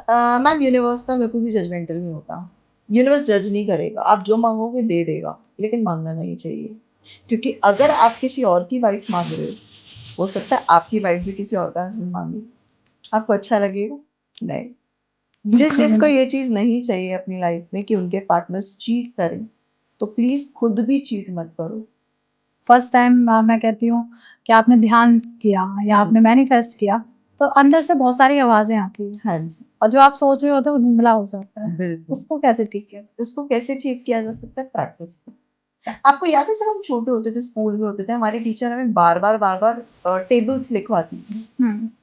Ma'am universe का बिल्कुल भी जजमेंटल नहीं होता। यूनिवर्स जज नहीं करेगा, आप जो मांगोगे दे देगा, लेकिन मांगना नहीं चाहिए। क्योंकि अगर आप किसी और की वाइफ मांग रहे हो सकता है आपकी वाइफ भी किसी और का हस्बैंड मांगे, आपको अच्छा लगेगा? नहीं। जिसको ये चीज नहीं चाहिए अपनी लाइफ में कि उनके पार्टनर्स चीट करें, तो प्लीज खुद भी चीट मत करो। फर्स्ट टाइम मैं कहती हूँ कि आपने ध्यान किया या आपने मैनिफेस्ट किया, तो अंदर से बहुत सारी आवाजें आती हैं। हाँ जी, और जो आप सोच रहे होते हैं वो धुंधला हो जाता है। बिल्कुल। उसको कैसे ठीक किया? उसको कैसे ठीक किया जा सकता है? प्रैक्टिस से। आपको याद है जब हम छोटे होते थे, स्कूल में होते थे, हमारे टीचर हमें बार बार टेबल्स लिखवाती थी,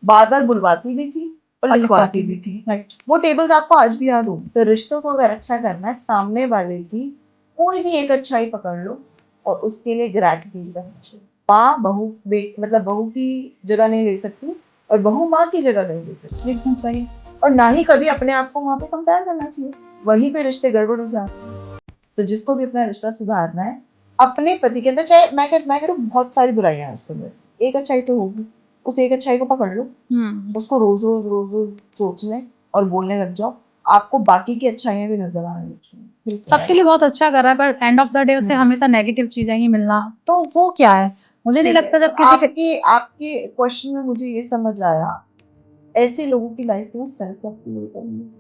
बार बार बुलवाती भी थी और लिखवाती भी थी। राइट। वो टेबल्स आपको आज भी याद हो? तो रिश्तों को अगर अच्छा करना है, सामने वाले की कोई भी एक अच्छाई पकड़ लो और उसके लिए ग्रैटिट्यूड करना चाहिए। माँ बहू मतलब बहू की जगह नहीं ले सकती और बहू माँ की जगह नहीं ले सकती। एकदम सही। और ना ही कभी अपने आप को वहां पे कंपेयर करना चाहिए, वहीं पे रिश्ते गड़बड़ हो जाते हैं। तो जिसको भी अपना रिश्ता सुधारना है, अपने पति के अंदर, चाहे मैं कह रहा हूँ बहुत सारी बुराइयां हैं उसके अंदर, एक अच्छाई तो होगी, उस एक अच्छाई को पकड़ लो, उसको रोज रोज रोज रोज सोचने और बोलने लग जाओ, आपको बाकी की अच्छाइयां भी नजर आने लग जाएंगी। सबके लिए बहुत अच्छा कर रहा है, पर एंड ऑफ द डे उसे हमेशा नेगेटिव चीजें ही मिलना, तो वो क्या है? मुझे नहीं लगता जब किसी के आपके क्वेश्चन में मुझे ये समझ आया, ऐसे लोगों की लाइफ में सेल्फ लव फील करनी।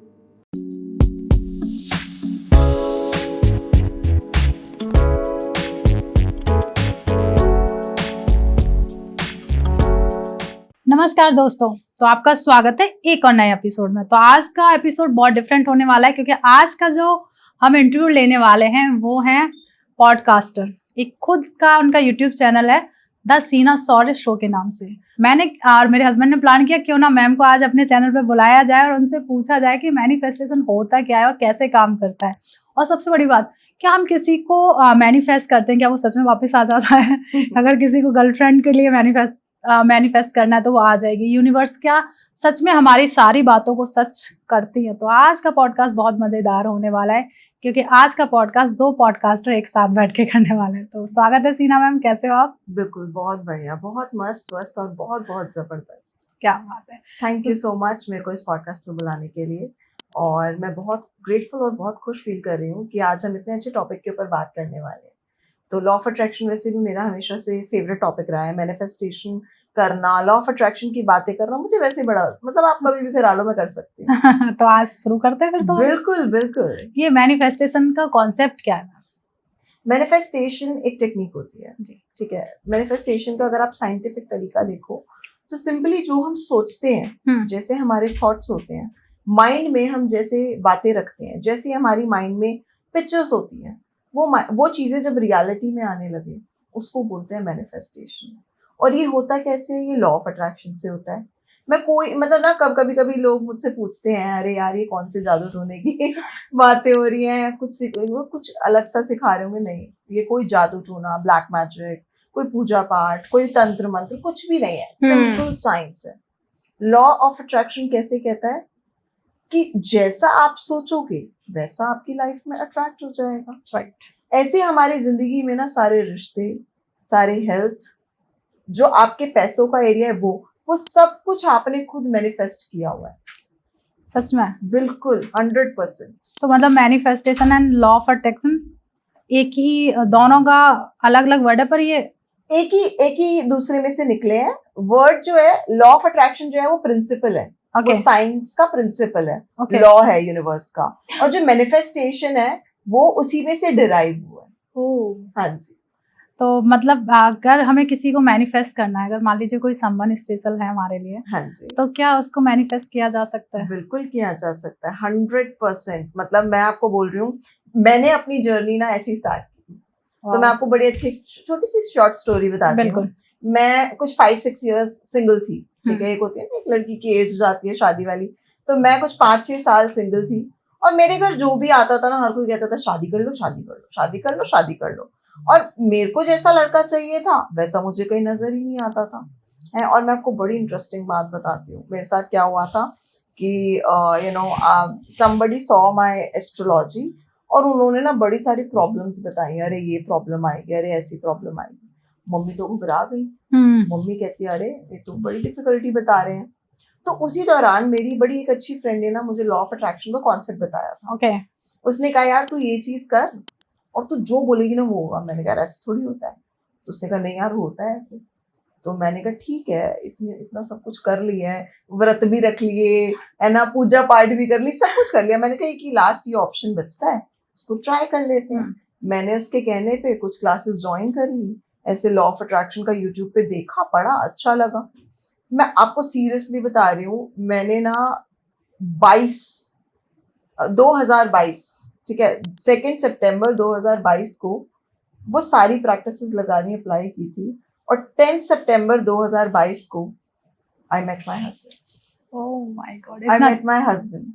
नमस्कार दोस्तों, तो आपका स्वागत है एक और नए एपिसोड में। तो आज का एपिसोड बहुत डिफरेंट होने वाला है, क्योंकि आज का जो हम इंटरव्यू लेने वाले हैं वो हैं पॉडकास्टर। एक खुद का उनका यूट्यूब चैनल है द सीना सौर्य शो के नाम से। मैंने और मेरे हस्बैंड ने प्लान किया क्यों ना मैम को आज अपने चैनल पे बुलाया जाए और उनसे पूछा जाए कि मैनिफेस्टेशन होता क्या है और कैसे काम करता है। और सबसे बड़ी बात, क्या हम किसी को मैनिफेस्ट करते हैं, क्या वो सच में वापस आ जाता है? अगर किसी को गर्लफ्रेंड के लिए मैनिफेस्ट करना है तो वो आ जाएगी। यूनिवर्स क्या सच में हमारी सारी बातों को सच करती है? तो आज का पॉडकास्ट बहुत मजेदार होने वाला है, क्योंकि आज का पॉडकास्ट दो पॉडकास्टर एक साथ बैठ के करने वाले हैं। तो स्वागत है सीना मैम, कैसे हो आप? बिल्कुल, बहुत बढ़िया, बहुत मस्त स्वस्थ और बहुत बहुत जबरदस्त। क्या बात है। थैंक यू सो मच मेरे को इस पॉडकास्ट में बुलाने के लिए, और मैं बहुत ग्रेटफुल और बहुत खुश फील कर रही हूँ कि आज हम इतने अच्छे टॉपिक के ऊपर बात करने वाले हैं। तो लॉ ऑफ अट्रैक्शन वैसे भी मेरा हमेशा से फेवरेट टॉपिक रहा है। मैनिफेस्टेशन करना, लॉ ऑफ अट्रैक्शन की बातें करना मुझे वैसे बड़ा, मतलब आप कभी भी करा लो, मैं कर सकती हूँ। तो आज शुरू करते हैं फिर। तो बिल्कुल बिल्कुल। ये मैनिफेस्टेशन का कॉन्सेप्ट क्या है? मैनिफेस्टेशन एक टेक्निक होती है, ठीक है। मैनिफेस्टेशन का अगर आप साइंटिफिक तरीका देखो तो सिंपली जो हम सोचते हैं, जैसे हमारे थॉट्स होते हैं, माइंड में हम जैसे बातें रखते हैं, जैसे हमारी माइंड में पिक्चर्स होती हैं, वो चीजें जब रियलिटी में आने लगे उसको बोलते हैं मैनिफेस्टेशन। और ये होता कैसे है? ये लॉ ऑफ अट्रैक्शन से होता है। मैं कोई मतलब ना, कभी कभी लोग मुझसे पूछते हैं, अरे यार ये कौन से जादू टोने की बातें हो रही हैं, कुछ अलग सा सिखा रहे होंगे। नहीं, ये कोई जादू टोना, ब्लैक मैजिक, कोई पूजा पाठ, कोई तंत्र मंत्र कुछ भी नहीं है, सिंपल साइंस है। लॉ ऑफ अट्रैक्शन कैसे कहता है कि जैसा आप सोचोगे वैसा आपकी लाइफ में अट्रैक्ट हो जाएगा। राइट। ऐसे हमारी जिंदगी में ना सारे रिश्ते, सारे हेल्थ, जो आपके पैसों का एरिया है, वो सब कुछ आपने खुद मैनिफेस्ट किया हुआ है। सच में? बिल्कुल 100%। तो मतलब manifestation and law of attraction एक ही, दोनों का अलग अलग वर्ड है, पर ये एक ही दूसरे में से निकले हैं। वर्ड जो है लॉ ऑफ अट्रैक्शन जो है वो प्रिंसिपल है, वो साइंस का प्रिंसिपल है, लॉ है यूनिवर्स का। और जो मैनिफेस्टेशन है वो उसी में से डिराइव हुआ है। हाँ जी। तो मतलब अगर हमें किसी को मैनिफेस्ट करना है, अगर मान लीजिए कोई संबंध स्पेशल है हमारे लिए, हाँ जी, तो क्या उसको मैनिफेस्ट किया जा सकता है? बिल्कुल किया जा सकता है, 100%। मतलब मैं आपको बोल रही हूँ, मैंने अपनी जर्नी ना ऐसी स्टार्ट की थी। तो मैं आपको बड़ी अच्छी छोटी सी शॉर्ट स्टोरी बताती हूँ। मैं कुछ 5-6 इयर्स सिंगल थी, ठीक है। एक होती है ना, एक लड़की की एज हो जाती है शादी वाली, तो मैं कुछ 5-6 साल सिंगल थी। और मेरे घर जो भी आता था ना, हर कोई कहता था शादी कर लो, शादी कर लो, शादी कर लो, शादी कर लो। और मेरे को जैसा लड़का चाहिए था वैसा मुझे कहीं नजर ही नहीं आता था है। और मैं आपको बड़ी इंटरेस्टिंग बात बताती हूँ, मेरे साथ क्या हुआ था कि somebody saw my astrology, और उन्होंने ना बड़ी सारी प्रॉब्लम्स बताई। अरे ये प्रॉब्लम आएगी, अरे ऐसी प्रॉब्लम आएगी। मम्मी तो घबरा गई। मम्मी कहती है अरे ये तो बड़ी डिफिकल्टी बता रहे हैं। तो उसी दौरान मेरी बड़ी एक अच्छी फ्रेंड ने ना मुझे लॉ ऑफ अट्रैक्शन का कॉन्सेप्ट बताया था। ओके। उसने कहा यार तू ये चीज कर और तू जो बोलेगी ना वो होगा। मैंने कहा ऐसे थोड़ी होता है। तो उसने कहा नहीं यार होता है ऐसे। तो मैंने कहा ठीक है, इतना सब कुछ कर लिया है, व्रत भी रख लिए है ना, पूजा पाठ भी कर ली, सब कुछ कर लिया। मैंने कहा कि लास्ट ये ऑप्शन बचता है, उसको ट्राई कर लेते हैं। मैंने उसके कहने पे कुछ क्लासेस ज्वाइन कर ली, ऐसे लॉ ऑफ अट्रैक्शन का यूट्यूब पे देखा, पढ़ा, अच्छा लगा। मैं आपको सीरियसली बता रही हूँ, मैंने ना 2022 ठीक है, 2 सितंबर 2022 को वो सारी प्रैक्टिसेस लगानी अप्लाई की थी और 10 सितंबर 2022 को I met my husband. Oh my God, I met my husband.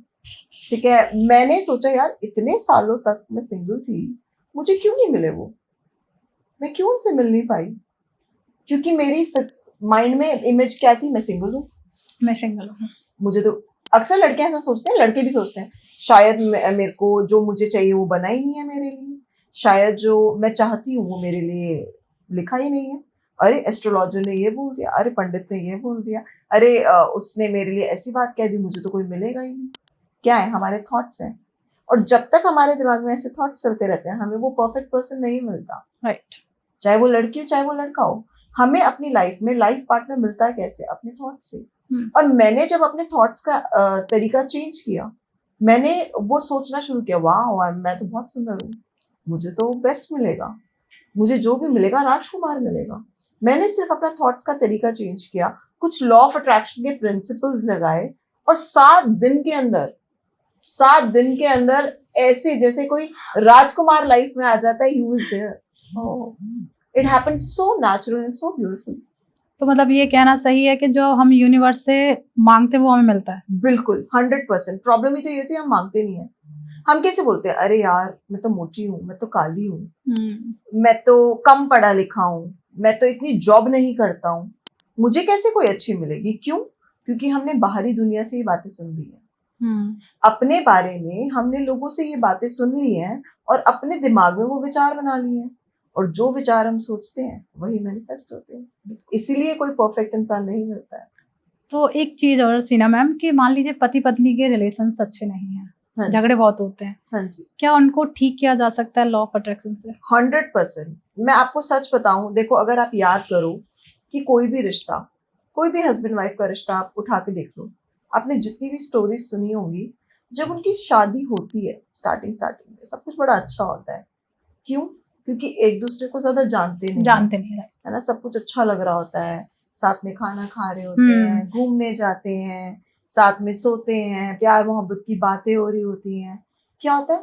ठीक है, मैंने सोचा यार इतने सालों तक मैं सिंगल थी, मुझे क्यों नहीं मिले वो, मैं क्यों उनसे मिल नहीं पाई? क्योंकि मेरी माइंड में इमेज क्या थी, मैं सिंगल हूँ, मैं सिंगल हूँ। मुझे तो अक्सर लड़के ऐसा सोचते हैं, लड़के भी सोचते हैं शायद मेरे को जो मुझे चाहिए वो बना ही नहीं है मेरे लिए, शायद जो मैं चाहती हूँ वो मेरे लिए लिखा ही नहीं है। अरे एस्ट्रोलॉजर ने ये बोल दिया, अरे पंडित ने ये बोल दिया, अरे उसने मेरे लिए ऐसी बात कह दी, मुझे तो कोई मिलेगा ही नहीं। क्या है, हमारे थॉट्स हैं। और जब तक हमारे दिमाग में ऐसे थॉट्स चलते रहते हैं, हमें वो परफेक्ट पर्सन नहीं मिलता। राइट। चाहे वो लड़की हो चाहे वो लड़का हो, हमें अपनी लाइफ में लाइफ पार्टनर मिलता है कैसे? अपने थॉट से। और मैंने जब अपने थॉट्स का तरीका चेंज किया, मैंने वो सोचना शुरू किया, वाह मैं तो बहुत सुंदर हूँ, मुझे तो बेस्ट मिलेगा, मुझे जो भी मिलेगा राजकुमार मिलेगा। मैंने सिर्फ अपना थॉट्स का तरीका चेंज किया, कुछ लॉ ऑफ अट्रैक्शन के प्रिंसिपल्स लगाए और 7 दिन के अंदर ऐसे जैसे कोई राजकुमार लाइफ में आ जाता है, he was there. It happened so natural and so beautiful. तो मतलब ये कहना सही है कि जो हम यूनिवर्स से मांगते हैं वो हमें मिलता है। बिल्कुल 100%। प्रॉब्लम ही तो ये होती है, हम मांगते नहीं है। हम कैसे बोलते हैं, अरे यार मैं तो मोटी हूँ, मैं तो काली हूँ, मैं तो कम पढ़ा लिखा हूँ, मैं तो इतनी जॉब नहीं करता हूँ, मुझे कैसे कोई अच्छी मिलेगी? क्यों? क्योंकि हमने बाहरी दुनिया से ये बातें सुन ली है। अपने बारे में हमने लोगों से ये बातें सुन ली हैं और अपने दिमाग में वो विचार बना लिए हैं, और जो विचार हम सोचते हैं वही मैनिफेस्ट होते हैं। इसीलिए कोई परफेक्ट इंसान नहीं मिलता है। तो एक चीज और सीना मैम, कि मान लीजिए पति पत्नी के रिलेशन अच्छे नहीं हैं, हाँ झगड़े बहुत होते हैं, हाँ जी, क्या उनको ठीक किया जा सकता है लॉ ऑफ अट्रैक्शन से? 100%। मैं आपको सच बताऊं, देखो अगर आप याद करो कि कोई भी रिश्ता, कोई भी हस्बैंड वाइफ का रिश्ता आप उठा के देख लो, आपने जितनी भी स्टोरीज सुनी होंगी, जब उनकी शादी होती है स्टार्टिंग में सब कुछ बड़ा अच्छा होता है। क्यों? क्योंकि एक दूसरे को ज्यादा जानते नहीं है ना, सब कुछ अच्छा लग रहा होता है, साथ में खाना खा रहे होते हैं, घूमने जाते हैं, साथ में सोते हैं, प्यार मोहब्बत की बातें हो रही होती हैं। क्या होता है,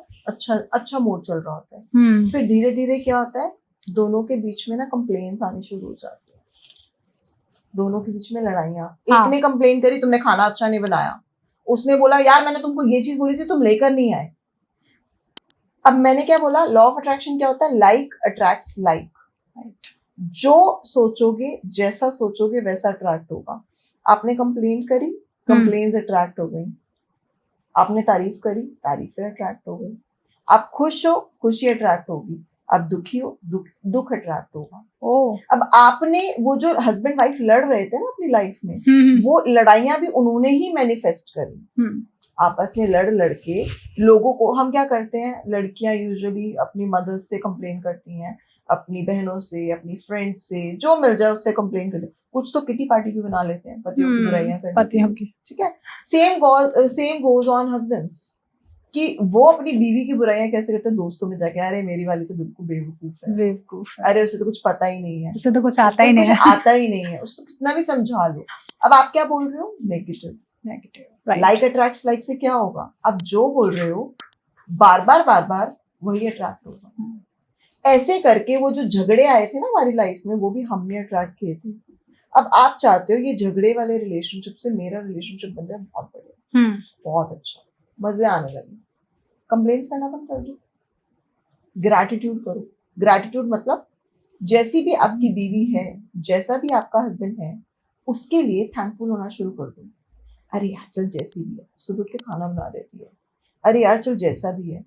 अच्छा मूड चल रहा होता है। फिर धीरे धीरे क्या होता है, दोनों के बीच में ना कंप्लेन्स आनी शुरू हो जाती है, दोनों के बीच में लड़ाइयाँ। एक ने कंप्लेन करी, तुमने खाना अच्छा नहीं बनाया, उसने बोला यार मैंने तुमको ये चीज बोली थी तुम लेकर नहीं आए। अब मैंने क्या बोला, लॉ ऑफ अट्रैक्शन क्या होता है, लाइक अट्रैक्ट्स लाइक। जो सोचोगे, जैसा सोचोगे वैसा अट्रैक्ट होगा। आपने कंप्लेंट करी, कंप्लेन्स अट्रैक्ट हो गई। आपने तारीफ करी, तारीफें अट्रैक्ट हो गई। आप खुश हो, खुशी अट्रैक्ट होगी। आप दुखी हो, दुख अट्रैक्ट होगा। अब आपने वो जो हस्बैंड वाइफ लड़ रहे थे ना अपनी लाइफ में, वो लड़ाइयां भी उन्होंने ही मैनिफेस्ट करी। आपस में लड़ के लोगों को, हम क्या करते हैं, लड़कियां यूजुअली अपनी मदर्स से कंप्लेन करती हैं, अपनी बहनों से, अपनी फ्रेंड्स से, जो मिल जाए उससे कंप्लेन करते हैं। कुछ तो किटी पार्टी भी बना लेते हैं पतियों की बुराइयां करने की। ठीक है, सेम गोज ऑन हस्बैंड्स, कि वो अपनी बीवी की बुराइयां कैसे करते हैं दोस्तों में जाके, अरे मेरी वाली तो बिल्कुल बेवकूफ है, अरे उसे तो कुछ पता ही नहीं है, उसे तो कुछ आता ही नहीं है, उसको कितना भी समझा लो। अब आप क्या बोल रहे हो, नेगेटिव। लाइक अट्रैक्ट्स लाइक से क्या होगा, आप जो बोल रहे हो बार बार वही अट्रैक्ट होगा। ऐसे करके वो जो झगड़े आए थे ना हमारी लाइफ में, वो भी हमने अट्रैक्ट किए थे। अब आप चाहते हो ये झगड़े वाले रिलेशनशिप से मेरा रिलेशनशिप बन जाए बहुत बढ़िया, बहुत अच्छा, मजे आने लगे, कंप्लेंट्स करना बंद कर दो, ग्रैटिट्यूड करो। ग्रैटिट्यूड मतलब जैसी भी आपकी बीवी है, जैसा भी आपका हस्बैंड है, उसके लिए थैंकफुल होना शुरू कर दो। अरे यार चल जैसी भी है, सुबह उठ के खाना बना देती है, अरे यार चल जैसा भी है,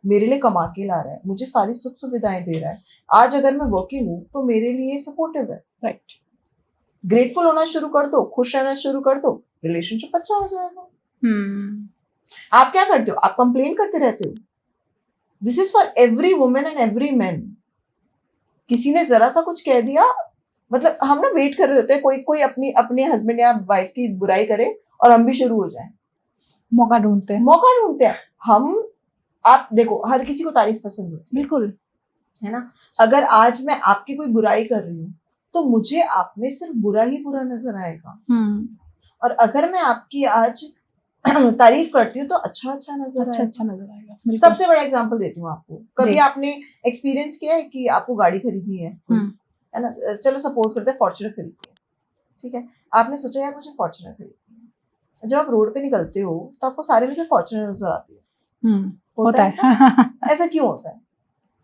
मेरे लिए कमा के ला रहा है, मुझे सारी सुख सुविधाएं दे रहा है, आज अगर मैं वर्किंग हूँ तो मेरे लिए सपोर्टिव है। राइट। ग्रेटफुल होना शुरू कर दो, खुश रहना शुरू कर दो, रिलेशनशिप अच्छा हो जाएगा। आप क्या करते हो, आप कंप्लेन करते रहते हो। This is for every women and every man. किसी ने जरा सा कुछ कह दिया, मतलब हम ना वेट कर रहे होते हैं कोई अपनी अपने हस्बैंड या वाइफ की बुराई करे और हम भी शुरू हो जाएं। मौका ढूंढते हैं हम। आप देखो, हर किसी को तारीफ पसंद होती है, बिल्कुल, है ना। अगर आज मैं आपकी कोई बुराई कर रही हूँ तो मुझे आप में सिर्फ बुरा ही बुरा नजर आएगा, और अगर मैं आपकी आज तारीफ करती हूँ तो अच्छा नजर आएगा। सबसे बड़ा एग्जांपल देती हूँ आपको। कभी आपने एक्सपीरियंस किया है कि आपको गाड़ी खरीदनी है ना, चलो सपोज करते हैं फॉर्च्यूनर खरीदनी है, ठीक है। आपने सोचा यार मुझे फॉर्च्यूनर खरीदनी है। जब आप रोड पे निकलते हो तो आपको सारे में से फॉर्च्यूनर नजर आती है। होता है ऐसा क्यों होता है?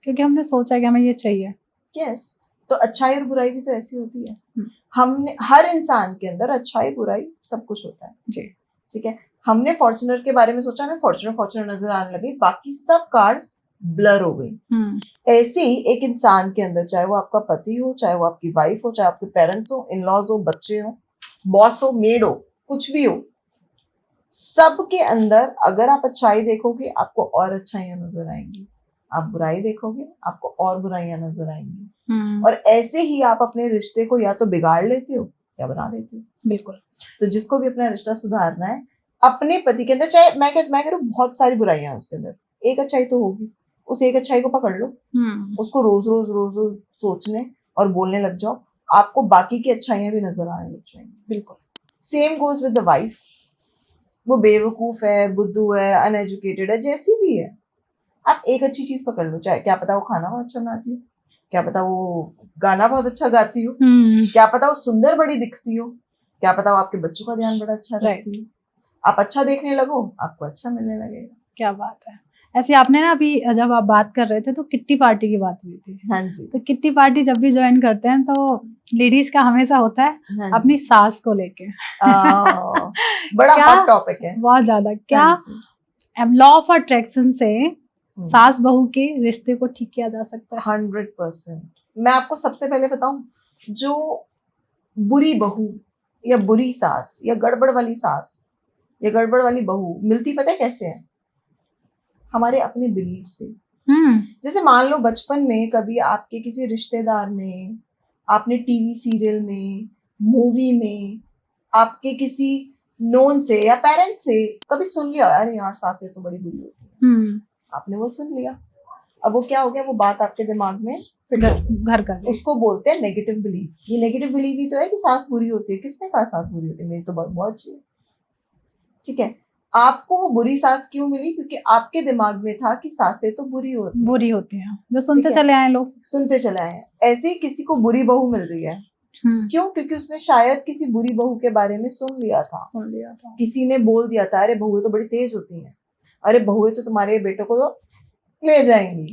क्योंकि हमने सोचा कि हमें ये चाहिए। यस, तो अच्छाई और बुराई भी तो ऐसी होती है। हमने, हर इंसान के अंदर अच्छाई बुराई सब कुछ होता है जी, ठीक है। हमने फॉर्च्यूनर के बारे में सोचा, हमें फॉर्च्यूनर नजर आने लगी, बाकी सब कार्स ब्लर हो गई। ऐसे ही एक इंसान के अंदर, चाहे वो आपका पति हो, चाहे वो आपकी वाइफ हो, चाहे आपके पेरेंट्स हो, इन लॉज हो, बच्चे हो, बॉस हो, मेड हो, कुछ भी हो, सबके अंदर अगर आप अच्छाई देखोगे आपको और अच्छाइयां नजर आएंगी, आप बुराई देखोगे आपको और बुराइयां नजर आएंगी। और ऐसे ही आप अपने रिश्ते को या तो बिगाड़ लेते हो या बना लेते हो। बिल्कुल। तो जिसको भी अपना रिश्ता सुधारना है, अपने पति के अंदर, चाहे मैं कह रहा हूँ बहुत सारी बुराइयां हैं उसके अंदर, एक अच्छाई तो होगी, उस एक अच्छाई को पकड़ लो, उसको रोज रोज सोचने और बोलने लग जाओ, आपको बाकी की अच्छाइयां भी नजर आने लग जाएंगी। बिल्कुल। Same goes with the wife. वो बेवकूफ है, बुद्धू है, अनएजुकेटेड है, जैसी भी है, आप एक अच्छी चीज पकड़ लो, चाहे क्या पता वो खाना बहुत अच्छा बनाती हो, क्या पता वो गाना बहुत अच्छा गाती हो, क्या पता वो सुंदर बड़ी दिखती हो, क्या पता वो आपके बच्चों का ध्यान बड़ा अच्छा रखती हो। आप अच्छा देखने लगो, आपको अच्छा मिलने लगेगा। क्या बात है। ऐसे आपने ना अभी जब आप बात कर रहे थे तो किट्टी पार्टी की बात हुई थी। हाँ जी। तो किट्टी पार्टी जब भी ज्वाइन करते हैं तो लेडीज का हमेशा होता है हाँ अपनी सास को लेके बड़ा हॉट टॉपिक है, बहुत ज्यादा। क्या लॉ ऑफ अट्रैक्शन से सास बहू के रिश्ते को ठीक किया जा सकता है? 100%। मैं आपको सबसे पहले बताऊं, जो बुरी बहू या बुरी सास या गड़बड़ वाली सास या गड़बड़ वाली बहू मिलती पता है कैसे है? हमारे अपने बिलीफ से। जैसे मान लो बचपन में कभी आपके किसी रिश्तेदार ने, आपने टीवी सीरियल में, मूवी में, आपके किसी नोन से या पेरेंट्स से कभी सुन लिया, अरे यार सासें तो बड़ी बुरी होती है, आपने वो सुन लिया। अब वो क्या हो गया, वो बात आपके दिमाग में घर कर, उसको बोलते हैं नेगेटिव बिलीफ। ये नेगेटिव बिलीफ ही तो है कि सास बुरी होती है। किसने कहा सास बुरी होती है? मेरी तो बहुत अच्छी है, ठीक है। आपको वो बुरी सास क्यों मिली? क्योंकि आपके दिमाग में था कि सासें तो बुरी होती हैं, जो सुनते चले आए लोग, सुनते चले आए। ऐसे ही किसी को बुरी बहू मिल रही है, क्यों? क्योंकि उसने शायद किसी बुरी बहू के बारे में सुन लिया था। किसी ने बोल दिया था, अरे बहुएं तो बड़ी तेज होती हैं, अरे बहुएं तो तुम्हारे बेटों को तो ले जाएंगी,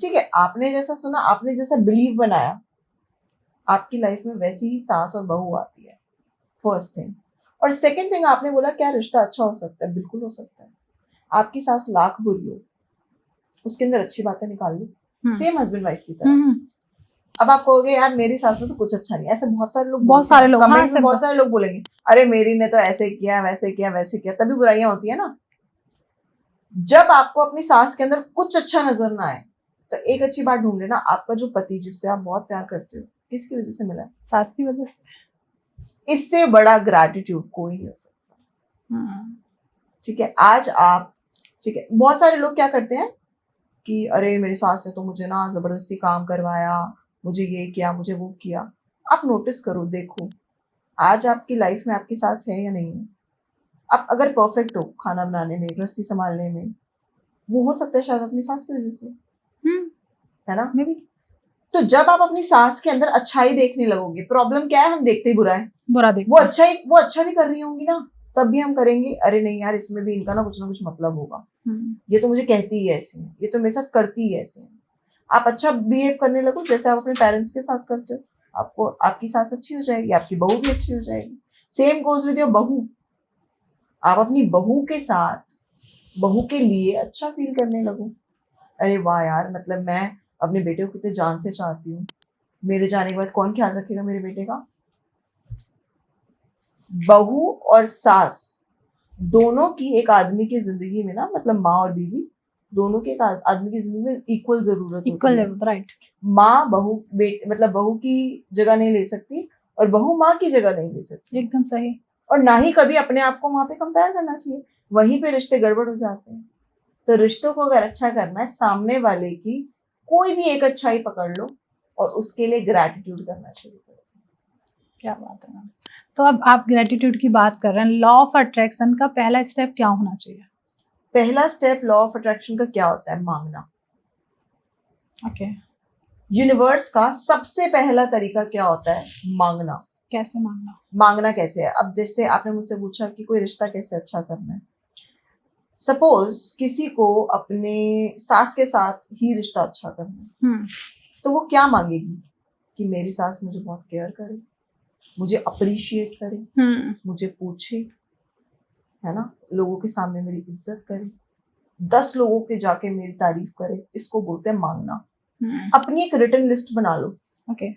ठीक है। आपने जैसा सुना, आपने जैसा बिलीव बनाया, आपकी लाइफ में वैसी ही सास और बहू आती है, फर्स्ट थिंग। और सेकंड थिंग, आपने बोला क्या रिश्ता अच्छा हो सकता है? बिल्कुल हो सकता है। आपकी सास लाख बुरी हो, उसके अंदर अच्छी बातें निकाल लो, सेम हस्बैंड वाइफ की तरह। अब आप कहोगे यार मेरी सास में तो कुछ अच्छा नहीं, ऐसे बहुत सारे लोग बहुत सारे लोग बोलेंगे, अरे मेरी ने तो ऐसे किया, वैसे किया, वैसे किया, तभी बुराइयां होती है ना। जब आपको अपनी सास के अंदर कुछ अच्छा नजर ना आए तो एक अच्छी बात ढूंढ लेना, आपका जो पति जिससे आप बहुत प्यार करते हो, किसकी वजह से मिला है? सास की वजह से। इससे बड़ा ग्रैटिट्यूड कोई नहीं हो सकता, ठीक है। आज आप, ठीक है, बहुत सारे लोग क्या करते हैं कि अरे मेरी सास ने तो मुझे ना जबरदस्ती काम करवाया, मुझे ये किया, मुझे वो किया। आप नोटिस करो, देखो आज आपकी लाइफ में आपकी सास है या नहीं है। आप अगर परफेक्ट हो खाना बनाने में, गृहस्थी संभालने में, वो हो सकता है शायद अपनी सास की वजह से, है ना। तो जब आप अपनी सास के अंदर अच्छाई देखने लगोगे, प्रॉब्लम क्या है, हम देखते ही बुरा है, बुरा देखते, वो अच्छा भी कर रही होंगी ना, तब भी हम करेंगे अरे नहीं यार इसमें भी इनका ना कुछ मतलब होगा, ये तो मुझे कहती ही ऐसे है, ये तो मेरे साथ करती ही ऐसे है। आप अच्छा बिहेव करने लगो जैसे आप अपने पेरेंट्स के साथ करते हो, आपको आपकी सास अच्छी हो जाएगी, आपकी बहू भी अच्छी हो जाएगी। सेम गोज विद योर बहू। आप अपनी बहू के साथ, बहू के लिए अच्छा फील करने लगो, अरे वाह यार, मतलब मैं अपने बेटे को कितने जान से चाहती हूँ, मेरे जाने के बाद कौन ख्याल रखेगा मेरे बेटे का, बहू और सास दोनों की एक आदमी की जिंदगी में ना, मतलब माँ और बीवी दोनों की एक आदमी की जिंदगी में इक्वल जरूरत होती है। राइट। माँ बहू मतलब बहू की जगह नहीं ले सकती और बहू माँ की जगह नहीं ले सकती। एकदम सही। और ना ही कभी अपने आप को वहां पे कंपेयर करना चाहिए, वहीं पे रिश्ते गड़बड़ हो जाते हैं। तो रिश्तों को अगर अच्छा करना है, सामने वाले की कोई भी एक अच्छाई पकड़ लो और उसके लिए ग्रैटिट्यूड करना शुरू करो। क्या बात है मैम। तो अब आप ग्रेटिट्यूड की बात कर रहे हैं, लॉ ऑफ अट्रैक्शन का पहला स्टेप क्या होना चाहिए? पहला स्टेप लॉ ऑफ अट्रैक्शन का क्या होता है? मांगना। ओके। यूनिवर्स का सबसे पहला तरीका क्या होता है? मांगना। कैसे मांगना? मांगना कैसे है? अब जैसे आपने मुझसे पूछा कि कोई रिश्ता कैसे अच्छा करना है। सपोज किसी को अपने सास के साथ ही रिश्ता अच्छा करना है, तो वो क्या मांगेगी? कि मेरी सास मुझे बहुत केयर करे, मुझे अप्रिशिएट करे, मुझे पूछे, है ना, लोगों के सामने मेरी इज्जत करे, 10 लोगों के जाके मेरी तारीफ करे। इसको बोलते हैं मांगना। अपनी एक रिटन लिस्ट बना लो। ओके।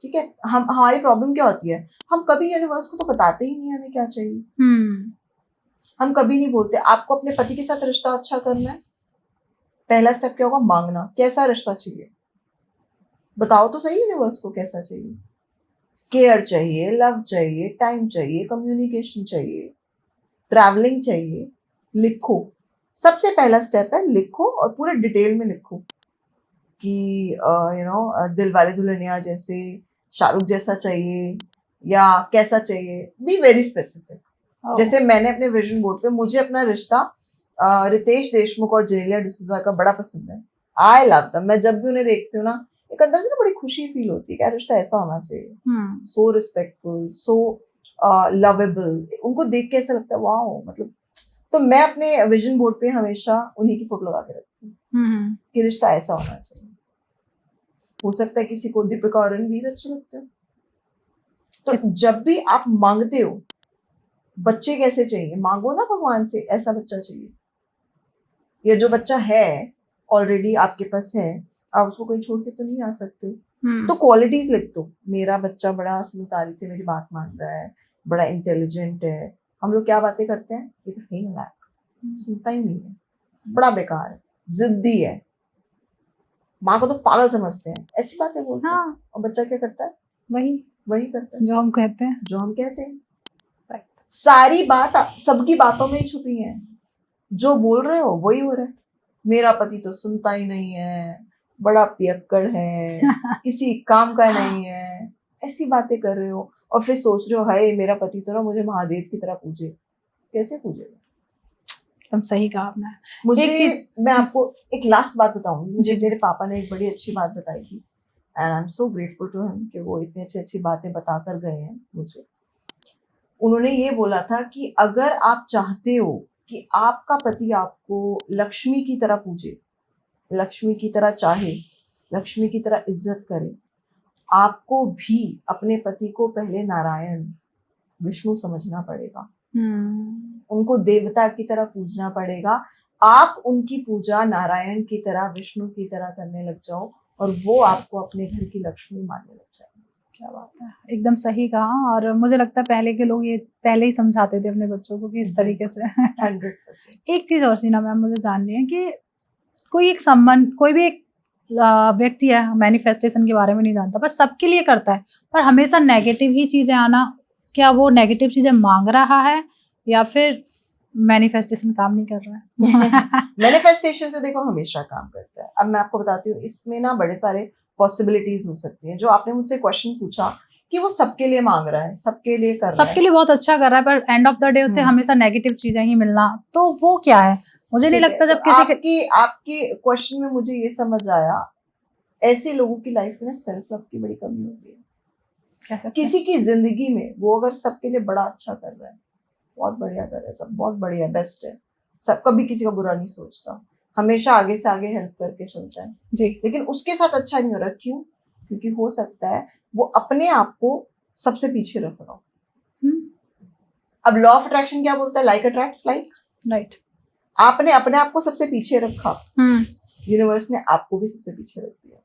ठीक है। हमारी प्रॉब्लम क्या होती है, हम कभी यूनिवर्स को तो बताते ही नहीं हमें क्या चाहिए। हम कभी नहीं बोलते। आपको अपने पति के साथ रिश्ता अच्छा करना है, पहला स्टेप क्या होगा? मांगना। कैसा रिश्ता चाहिए बताओ तो सही यूनिवर्स को, कैसा चाहिए? केयर चाहिए, लव चाहिए, टाइम चाहिए, कम्युनिकेशन चाहिए, ट्रैवलिंग चाहिए। लिखो। सबसे पहला स्टेप है लिखो और पूरे डिटेल में लिखो कि दिल वाले दुल्हनिया जैसे, शाहरुख जैसा चाहिए या कैसा चाहिए। B very specific. जैसे मैंने अपने विजन बोर्ड पे, मुझे अपना रिश्ता रितेश देशमुख और जेनेलिया डिसूजा का बड़ा पसंद है। I love them. मैं जब भी उन्हें देखती हूँ ना, एक अंदर से ना बड़ी खुशी फील होती है कि यार रिश्ता ऐसा होना चाहिए। सो रिस्पेक्टफुल, सो लवेबल। उनको देख के ऐसा लगता है वाओ, मतलब। तो मैं अपने विजन बोर्ड पे हमेशा उन्हीं की फोटो लगा के रखती हूँ कि रिश्ता ऐसा होना चाहिए। हो सकता है किसी को दीपिका और रणवीर अच्छे लगते हो। तो जब भी आप मांगते हो बच्चे कैसे चाहिए, मांगो ना भगवान से ऐसा बच्चा चाहिए। या जो बच्चा है ऑलरेडी आपके पास है, आप उसको कहीं छोड़ के तो नहीं आ सकते। तो क्वालिटीज लिख दो। मेरा बच्चा बड़ा समझदारी से मेरी बात मान रहा है, बड़ा इंटेलिजेंट है। हम लोग क्या बातें करते हैं, ये तो है लायक, सुनता ही नहीं है, बड़ा बेकार है, जिद्दी है, माँ को तो पागल समझते हैं, ऐसी बातें बोलते हैं। और बच्चा क्या करता है? वही करता है जो हम कहते हैं। सारी बात सबकी बातों में ही छुपी है। जो बोल रहे हो वही हो रहा है। मेरा पति तो सुनता ही नहीं है, बड़ा पियक्कड़ है, किसी काम का नहीं है, ऐसी बातें कर रहे हो। और फिर सोच रहे हो हाय मेरा पति तो ना मुझे महादेव की तरह पूजे। कैसे पूजेगा? एकदम सही कहा आपने। मुझे मैं आपको एक लास्ट बात बताऊंगी। मुझे मेरे पापा ने एक बड़ी अच्छी बात बताई थी and I am so grateful to him कि वो इतनी अच्छी अच्छी बातें बता कर गए हैं मुझे। उन्होंने ये बोला था कि अगर आप चाहते हो कि आपका पति आपको लक्ष्मी की तरह पूजे, लक्ष्मी की तरह चाहे, लक्ष्मी की तरह इज्जत करे, आपको भी अपने पति को पहले नारायण विष्णु समझना पड़ेगा। उनको देवता की तरह पूजना पड़ेगा। आप उनकी पूजा नारायण की तरह, विष्णु की तरह करने लग जाओ और वो आपको अपने घर की लक्ष्मी मानने लग जाए। क्या बात है, एकदम सही कहा। और मुझे लगता है पहले के लोग ये पहले ही समझाते थे अपने बच्चों को कि इस तरीके से। 100%। एक चीज और सीना मैम मुझे जाननी है कि कोई भी एक व्यक्ति है मैनिफेस्टेशन के बारे में नहीं जानता, बस सबके लिए करता है, पर हमेशा नेगेटिव ही चीजें आना, क्या वो नेगेटिव चीजें मांग रहा है या फिर मैनिफेस्टेशन काम नहीं कर रहा है? मैनिफेस्टेशन तो देखो हमेशा काम करता है। अब मैं आपको बताती हूँ, इसमें ना बड़े सारे पॉसिबिलिटीज हो सकती हैं। जो आपने मुझसे क्वेश्चन पूछा कि वो सबके लिए मांग रहा है, सबके लिए कर रहा है, सबके लिए बहुत अच्छा कर रहा है, पर एंड ऑफ द डे उसे हमेशा नेगेटिव चीजें ही मिलना, तो वो क्या है? मुझे नहीं लगता जब किसी आपकी क्वेश्चन में मुझे ये समझ आया, ऐसे लोगों की लाइफ में सेल्फ लव की बड़ी कमी होती है। किसी की जिंदगी में वो अगर सबके लिए बड़ा अच्छा कर रहा है, बहुत बढ़िया कर रहा है, सब बहुत बढ़िया बेस्ट है, सब कभी किसी का बुरा नहीं सोचता, हमेशा आगे से आगे हेल्प करके चलता है जी, लेकिन उसके साथ अच्छा नहीं हो रहा। क्यों? क्योंकि हो सकता है वो अपने आप को सबसे पीछे रख रहा हो। अब लॉ ऑफ अट्रैक्शन क्या बोलता है? Like attracts like. राइट। आपने अपने आप को सबसे पीछे रखा, यूनिवर्स ने आपको भी सबसे पीछे रख दिया।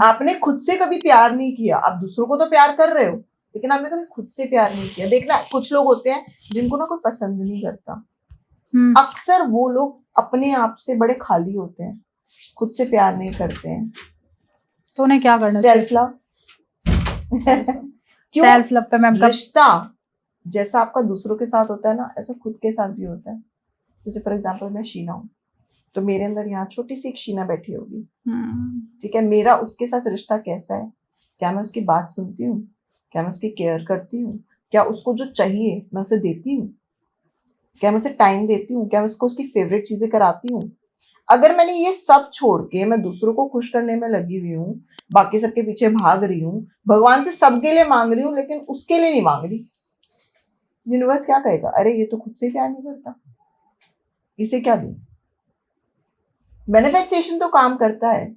आपने खुद से कभी प्यार नहीं किया, आप दूसरों को तो प्यार कर रहे हो, लेकिन आपने कभी खुद से प्यार नहीं किया। देखना, कुछ लोग होते हैं जिनको ना कोई पसंद नहीं करता, अक्सर वो लोग अपने आप से बड़े खाली होते हैं, खुद से प्यार नहीं करते हैं। तो उन्हें क्या करना चाहिए? Self love. सेल्फ लव पे मैम, रिश्ता जैसा आपका दूसरों के साथ होता है ना, ऐसा खुद के साथ भी होता है। जैसे फॉर एग्जाम्पल मैं शीना हूँ, तो मेरे अंदर यहाँ छोटी सी एक शीना बैठी होगी, ठीक है। मेरा उसके साथ रिश्ता कैसा है? क्या मैं उसकी बात सुनती हूँ? क्या मैं उसकी केयर करती हूँ? क्या उसको जो चाहिए मैं उसे देती हूँ? क्या मैं उसे टाइम देती हूँ? क्या मैं उसको उसकी फेवरेट चीजें कराती हूँ? अगर मैंने ये सब छोड़ के मैं दूसरों को खुश करने में लगी हुई हूँ, बाकी सबके पीछे भाग रही हूँ, भगवान से सबके लिए मांग रही हूँ, लेकिन उसके लिए नहीं मांग रही, यूनिवर्स क्या कहेगा? अरे ये तो खुद से प्यार नहीं करता, इसे क्या दूं? मैनिफेस्टेशन तो काम करता है,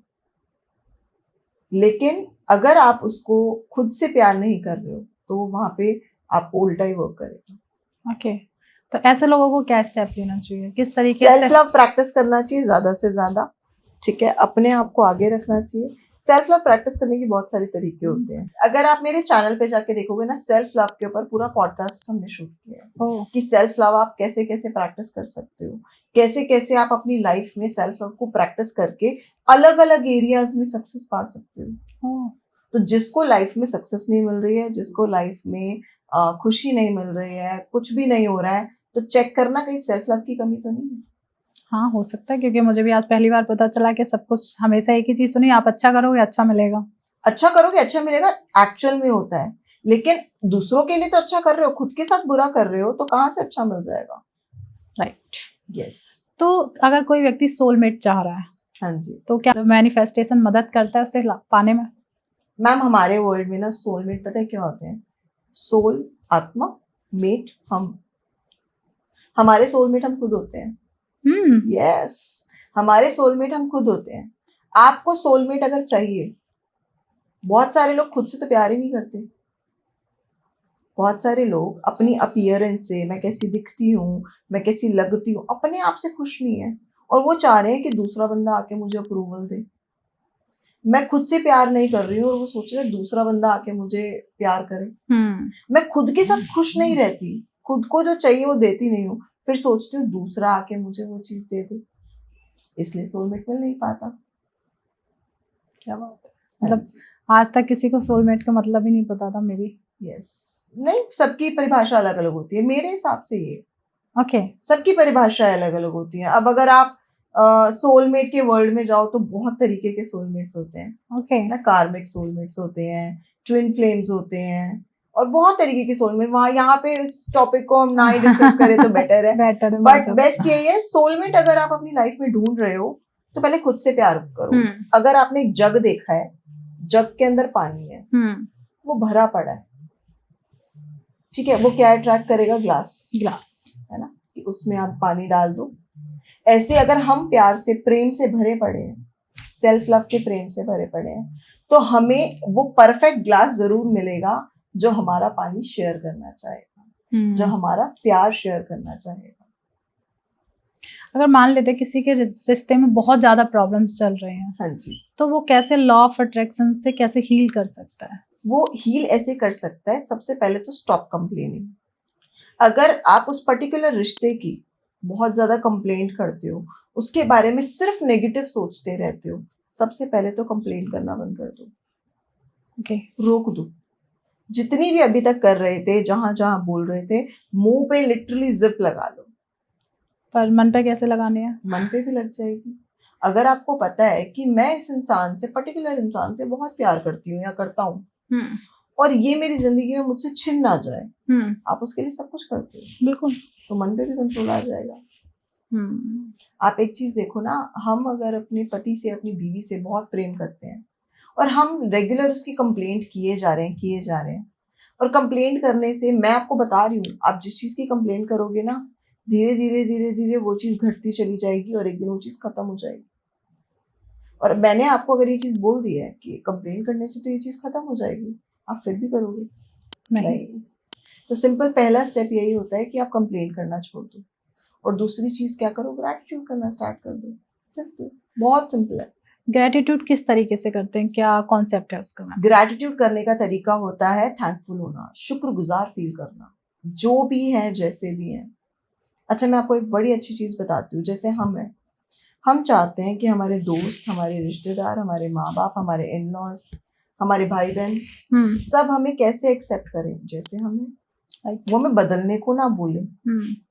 लेकिन अगर आप उसको खुद से प्यार नहीं कर रहे हो तो वहां पे आपको उल्टा ही वर्क करेगा। ओके, तो ऐसे लोगों को क्या स्टेप लेना चाहिए, किस तरीके से? सेल्फ लव प्रैक्टिस करना चाहिए ज्यादा से ज्यादा, ठीक है। अपने आप को आगे रखना चाहिए। सेल्फ लव प्रैक्टिस करने के बहुत सारे तरीके होते हैं। अगर आप मेरे चैनल पे जाके देखोगे ना, सेल्फ लव के ऊपर पूरा पॉडकास्ट हमने शूट किया है कि सेल्फ लव आप कैसे कैसे प्रैक्टिस कर सकते हो, कैसे कैसे आप अपनी लाइफ में सेल्फ लव को प्रैक्टिस करके अलग अलग एरियाज में सक्सेस पा सकते हो। तो जिसको लाइफ में सक्सेस नहीं मिल रही है, जिसको लाइफ में खुशी नहीं मिल रही है, कुछ भी नहीं हो रहा है, तो चेक करना कहीं सेल्फ लव की कमी तो नहीं है। हाँ, हो सकता है, क्योंकि मुझे भी आज पहली बार पता चला कि सब कुछ हमेशा एक ही चीज सुनी, आप अच्छा करोगे अच्छा मिलेगा, अच्छा करोगे अच्छा मिलेगा, एक्चुअल में होता है। लेकिन दूसरों के लिए तो अच्छा कर रहे हो, खुद के साथ बुरा कर रहे हो, तो कहाँ से अच्छा मिल जाएगा? राइट। यस। तो अगर कोई व्यक्ति सोलमेट चाह रहा है, हाँ जी, तो क्या मैनिफेस्टेशन मदद करता है उसे पाने में? मैम हमारे वर्ल्ड में ना सोलमेट पता है क्या होते हैं? सोल आत्मा, मेट हम, हमारे सोलमेट हम खुद होते हैं। यस, हमारे सोलमेट हम खुद होते हैं। आपको सोलमेट अगर चाहिए, बहुत सारे लोग खुद से तो प्यार ही नहीं करते। बहुत सारे लोग अपनी अपीयरेंस से, मैं कैसी दिखती हूँ, मैं कैसी लगती हूँ, अपने आप से खुश नहीं है, और वो चाह रहे हैं कि दूसरा बंदा आके मुझे अप्रूवल दे। मैं खुद से प्यार नहीं कर रही हूँ और वो सोच रहे दूसरा बंदा आके मुझे प्यार करे। मैं खुद के साथ खुश नहीं रहती, खुद को जो चाहिए वो देती नहीं हूँ, फिर सोचती हूँ दूसरा आके मुझे वो चीज दे दे, इसलिए सोलमेट मिल नहीं पाता। क्या बात है, मतलब आज तक किसी को सोलमेट का मतलब ही नहीं पता था। मे बी यस, नहीं, सबकी परिभाषा अलग अलग होती है मेरे हिसाब से। ये ओके, सबकी परिभाषा अलग अलग होती है। अब अगर आप सोलमेट के वर्ल्ड में जाओ तो बहुत तरीके के सोलमेट्स होते हैं। ओके, ना कार्मिक सोलमेट्स होते हैं, ट्विन फ्लेम्स होते हैं, और बहुत तरीके के सोलमेट। वहां यहाँ पे इस टॉपिक को हम ना ही डिस्कस करें तो बेटर है। बट बेस्ट यही है, सोलमेट अगर आप अपनी लाइफ में ढूंढ रहे हो तो पहले खुद से प्यार करो। अगर आपने एक जग देखा है, जग के अंदर पानी है, वो भरा पड़ा है, ठीक है, वो क्या अट्रैक्ट करेगा? ग्लास, है ना, कि उसमें आप पानी डाल दो। ऐसे अगर हम प्यार से, प्रेम से भरे पड़े हैं, सेल्फ लव के प्रेम से भरे पड़े हैं, तो हमें वो परफेक्ट ग्लास जरूर मिलेगा जो हमारा पानी शेयर करना चाहेगा, जो हमारा प्यार शेयर करना चाहेगा। अगर मान लेते किसी के रिश्ते में बहुत ज्यादा प्रॉब्लम्स चल रहे हैं, हाँ जी, तो वो कैसे लॉ ऑफ अट्रैक्शन से कैसे हील कर सकता है? वो हील ऐसे कर सकता है, सबसे पहले तो स्टॉप कंप्लेनिंग। अगर आप उस पर्टिकुलर रिश्ते की बहुत ज्यादा कंप्लेंट करते हो, उसके बारे में सिर्फ नेगेटिव सोचते रहते हो, सबसे पहले तो कंप्लेंट करना बंद कर दो। ओके, रोक दो। जितनी भी अभी तक कर रहे थे, जहां जहां बोल रहे थे, मुंह पे लिटरली जिप लगा लो। पर मन पे कैसे लगानी है? मन पे भी लग जाएगी। अगर आपको पता है कि मैं इस इंसान से, पर्टिकुलर इंसान से बहुत प्यार करती हूँ या करता हूँ, और ये मेरी जिंदगी में मुझसे छिन ना जाए, आप उसके लिए सब कुछ करते हो, बिल्कुल, तो मन पे भी कंट्रोल आ जाएगा। आप एक चीज देखो ना, हम अगर अपने पति से, अपनी बीवी से बहुत प्रेम करते हैं और हम रेगुलर उसकी कंप्लेंट किए जा रहे हैं, और कंप्लेंट करने से, मैं आपको बता रही हूँ, आप जिस चीज की कंप्लेंट करोगे ना, धीरे धीरे धीरे धीरे वो चीज घटती चली जाएगी और एक दिन वो चीज खत्म हो जाएगी। और मैंने आपको अगर ये चीज बोल दी है कि कंप्लेंट करने से तो ये चीज खत्म हो जाएगी, आप फिर भी करोगे? नहीं। तो सिंपल पहला स्टेप यही होता है कि आप कंप्लेंट करना छोड़ दो, और दूसरी चीज क्या करो, ग्रैटिट्यूड करना स्टार्ट कर दो। सिंपल, बहुत सिंपल है। ग्रेटिट्यूड किस तरीके से करते हैं, क्या कॉन्सेप्ट है उसका मैम? ग्रेटिट्यूड करने का तरीका होता है थैंकफुल होना, शुक्रगुजार फील करना, जो भी है जैसे भी है। अच्छा, मैं आपको एक बड़ी अच्छी चीज बताती हूँ। जैसे हम चाहते हैं कि हमारे दोस्त, हमारे रिश्तेदार, हमारे माँ बाप, हमारे इन लॉज, हमारे भाई बहन सब हमें कैसे एक्सेप्ट करें जैसे हमें, वो हमें बदलने को ना बोले।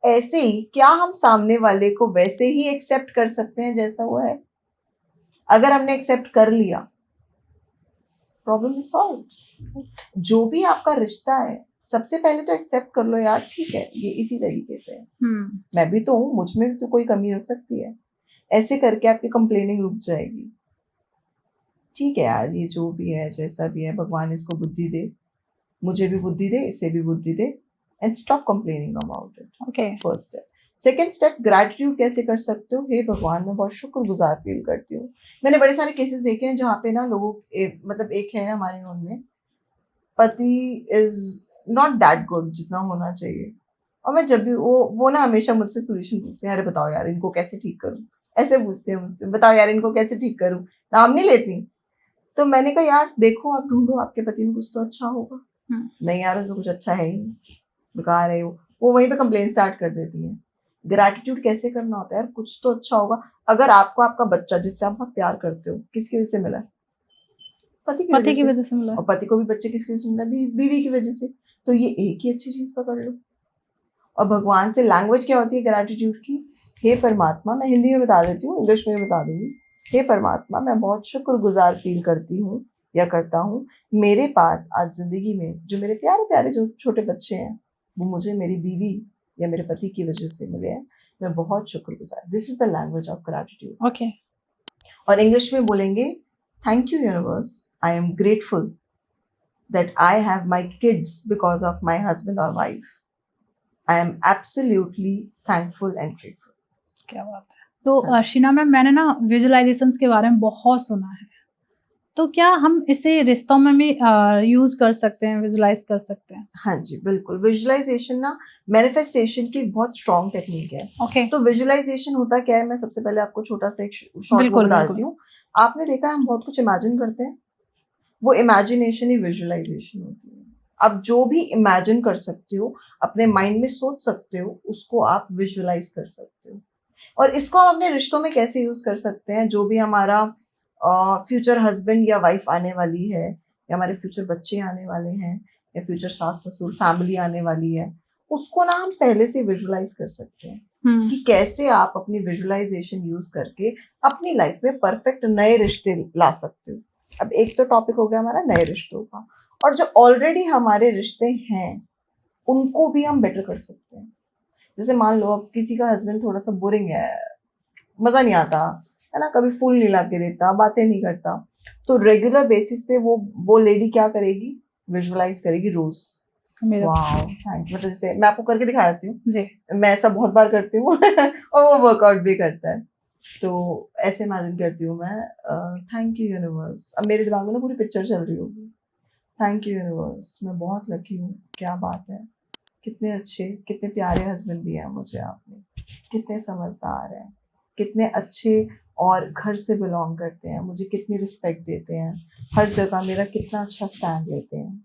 ऐसे ही क्या हम सामने वाले को वैसे ही एक्सेप्ट कर सकते हैं जैसा वो है? अगर हमने एक्सेप्ट कर लिया, प्रॉब्लम इज सॉल्व। जो भी आपका रिश्ता है, सबसे पहले तो एक्सेप्ट कर लो यार, ठीक है ये इसी तरीके से है, मैं भी तो हूँ, मुझ में भी तो कोई कमी हो सकती है। ऐसे करके आपकी कंप्लेनिंग रुक जाएगी। ठीक है यार, ये जो भी है जैसा भी है, भगवान इसको बुद्धि दे, मुझे भी बुद्धि दे, इसे भी बुद्धि दे, and stop complaining about it. Okay, first step. Second step, gratitude कैसे कर सकते हो? हे भगवान, मैं बहुत शुक्रगुजार फील करती हूँ। मैंने बड़े सारे केसेस देखे हैं जहाँ पे ना लोगों मतलब एक है हमारे उनमें, पति इज नॉट दैट गुड जितना होना चाहिए, और मैं जब भी वो ना हमेशा मुझसे सोल्यूशन पूछते हैं, अरे बताओ यार इनको कैसे ठीक करूँ, ऐसे पूछते हैं मुझसे, बताओ यार इनको कैसे ठीक करूँ, नाम नहीं लेती। तो मैंने कहा यार देखो, आप ढूंढो आपके पति में कुछ तो अच्छा होगा। नहीं यार उसमें कुछ अच्छा है ही नहीं, बेकार है वो वहीं पे कंप्लेन स्टार्ट कर देती है। ग्रैटिट्यूड कैसे करना होता है यार, कुछ तो अच्छा होगा। अगर आपको आपका बच्चा जिससे आप बहुत प्यार करते हो किसकी वजह से मिला? पति की वजह से मिला। और पति को भी बच्चे किसकी वजह से मिला? बीवी की वजह से। तो ये एक ही अच्छी चीज पकड़ लो। और भगवान से लैंग्वेज क्या होती है ग्रैटिट्यूड की? हे परमात्मा, मैं हिंदी में बता देती हूँ, इंग्लिश में बता दूंगी। हे परमात्मा, मैं बहुत शुक्रगुजार फील करती हूँ या करता हूँ, मेरे पास आज जिंदगी में जो मेरे प्यारे प्यारे जो छोटे बच्चे हैं वो मुझे मेरी बीवी या मेरे पति की वजह से मिले हैं, मैं बहुत शुक्रगुजार। This is the language of gratitude. Okay. और इंग्लिश में बोलेंगे, thank you universe, I am grateful that I have my kids because of my husband और wife. I am absolutely thankful and grateful. क्या बात है। तो शीना मैम, मैंने ना विजुअलाइजेशंस के बारे में बहुत सुना है, तो क्या हम इसे रिश्तों में भी यूज कर सकते हैं, विजुलाइज कर सकते हैं? हाँ जी बिल्कुल। विजुअलाइजेशन ना मैनिफेस्टेशन की बहुत स्ट्रॉन्ग टेक्निक है। ओके। तो विजुअलाइजेशन होता क्या है, मैं सबसे पहले आपको छोटा सा एक शॉर्ट बता देती हूँ। आपने देखा हम बहुत कुछ इमेजिन करते हैं, वो इमेजिनेशन ही विजुअलाइजेशन होती है। आप जो भी इमेजिन कर सकते हो, अपने माइंड में सोच सकते हो, उसको आप विजुअलाइज कर सकते हो। और इसको हम अपने रिश्तों में कैसे यूज कर सकते हैं? जो भी हमारा फ्यूचर हस्बैंड या वाइफ आने वाली है, या हमारे फ्यूचर बच्चे आने वाले हैं, या फ्यूचर सास ससुर फैमिली आने वाली है, उसको ना हम पहले से विजुअलाइज कर सकते हैं कि कैसे आप अपनी विजुअलाइजेशन यूज करके अपनी लाइफ में परफेक्ट नए रिश्ते ला सकते हो। अब एक तो टॉपिक हो गया हमारा नए रिश्तों का, और जो ऑलरेडी हमारे रिश्ते हैं उनको भी हम बेटर कर सकते हैं। जैसे मान लो अब किसी का हस्बैंड थोड़ा सा बोरिंग है, मजा नहीं आता है ना, कभी फूल नहीं ला के देता, बातें नहीं करता, तो रेगुलर बेसिस पे वो लेडी क्या करेगी? विजुअलाइज करेगी रोज। Wow thank you. मतलब जैसे मैं आपको करके दिखा देती हूँ, मैं ऐसा बहुत बार करती हूँ और वो वर्कआउट भी करता है। तो ऐसे इमेजिन करती हूँ मैं, थैंक यू यूनिवर्स। अब मेरे दिमाग में ना पूरी पिक्चर चल रही होगी, थैंक यू यूनिवर्स, मैं बहुत लकी हूँ, क्या बात है, कितने अच्छे कितने प्यारे हस्बैंड दिए हैं मुझे आपने, कितने समझदार हैं, कितने अच्छे और घर से बिलोंग करते हैं, मुझे कितनी रिस्पेक्ट देते हैं, हर जगह मेरा कितना अच्छा स्टैंड लेते हैं,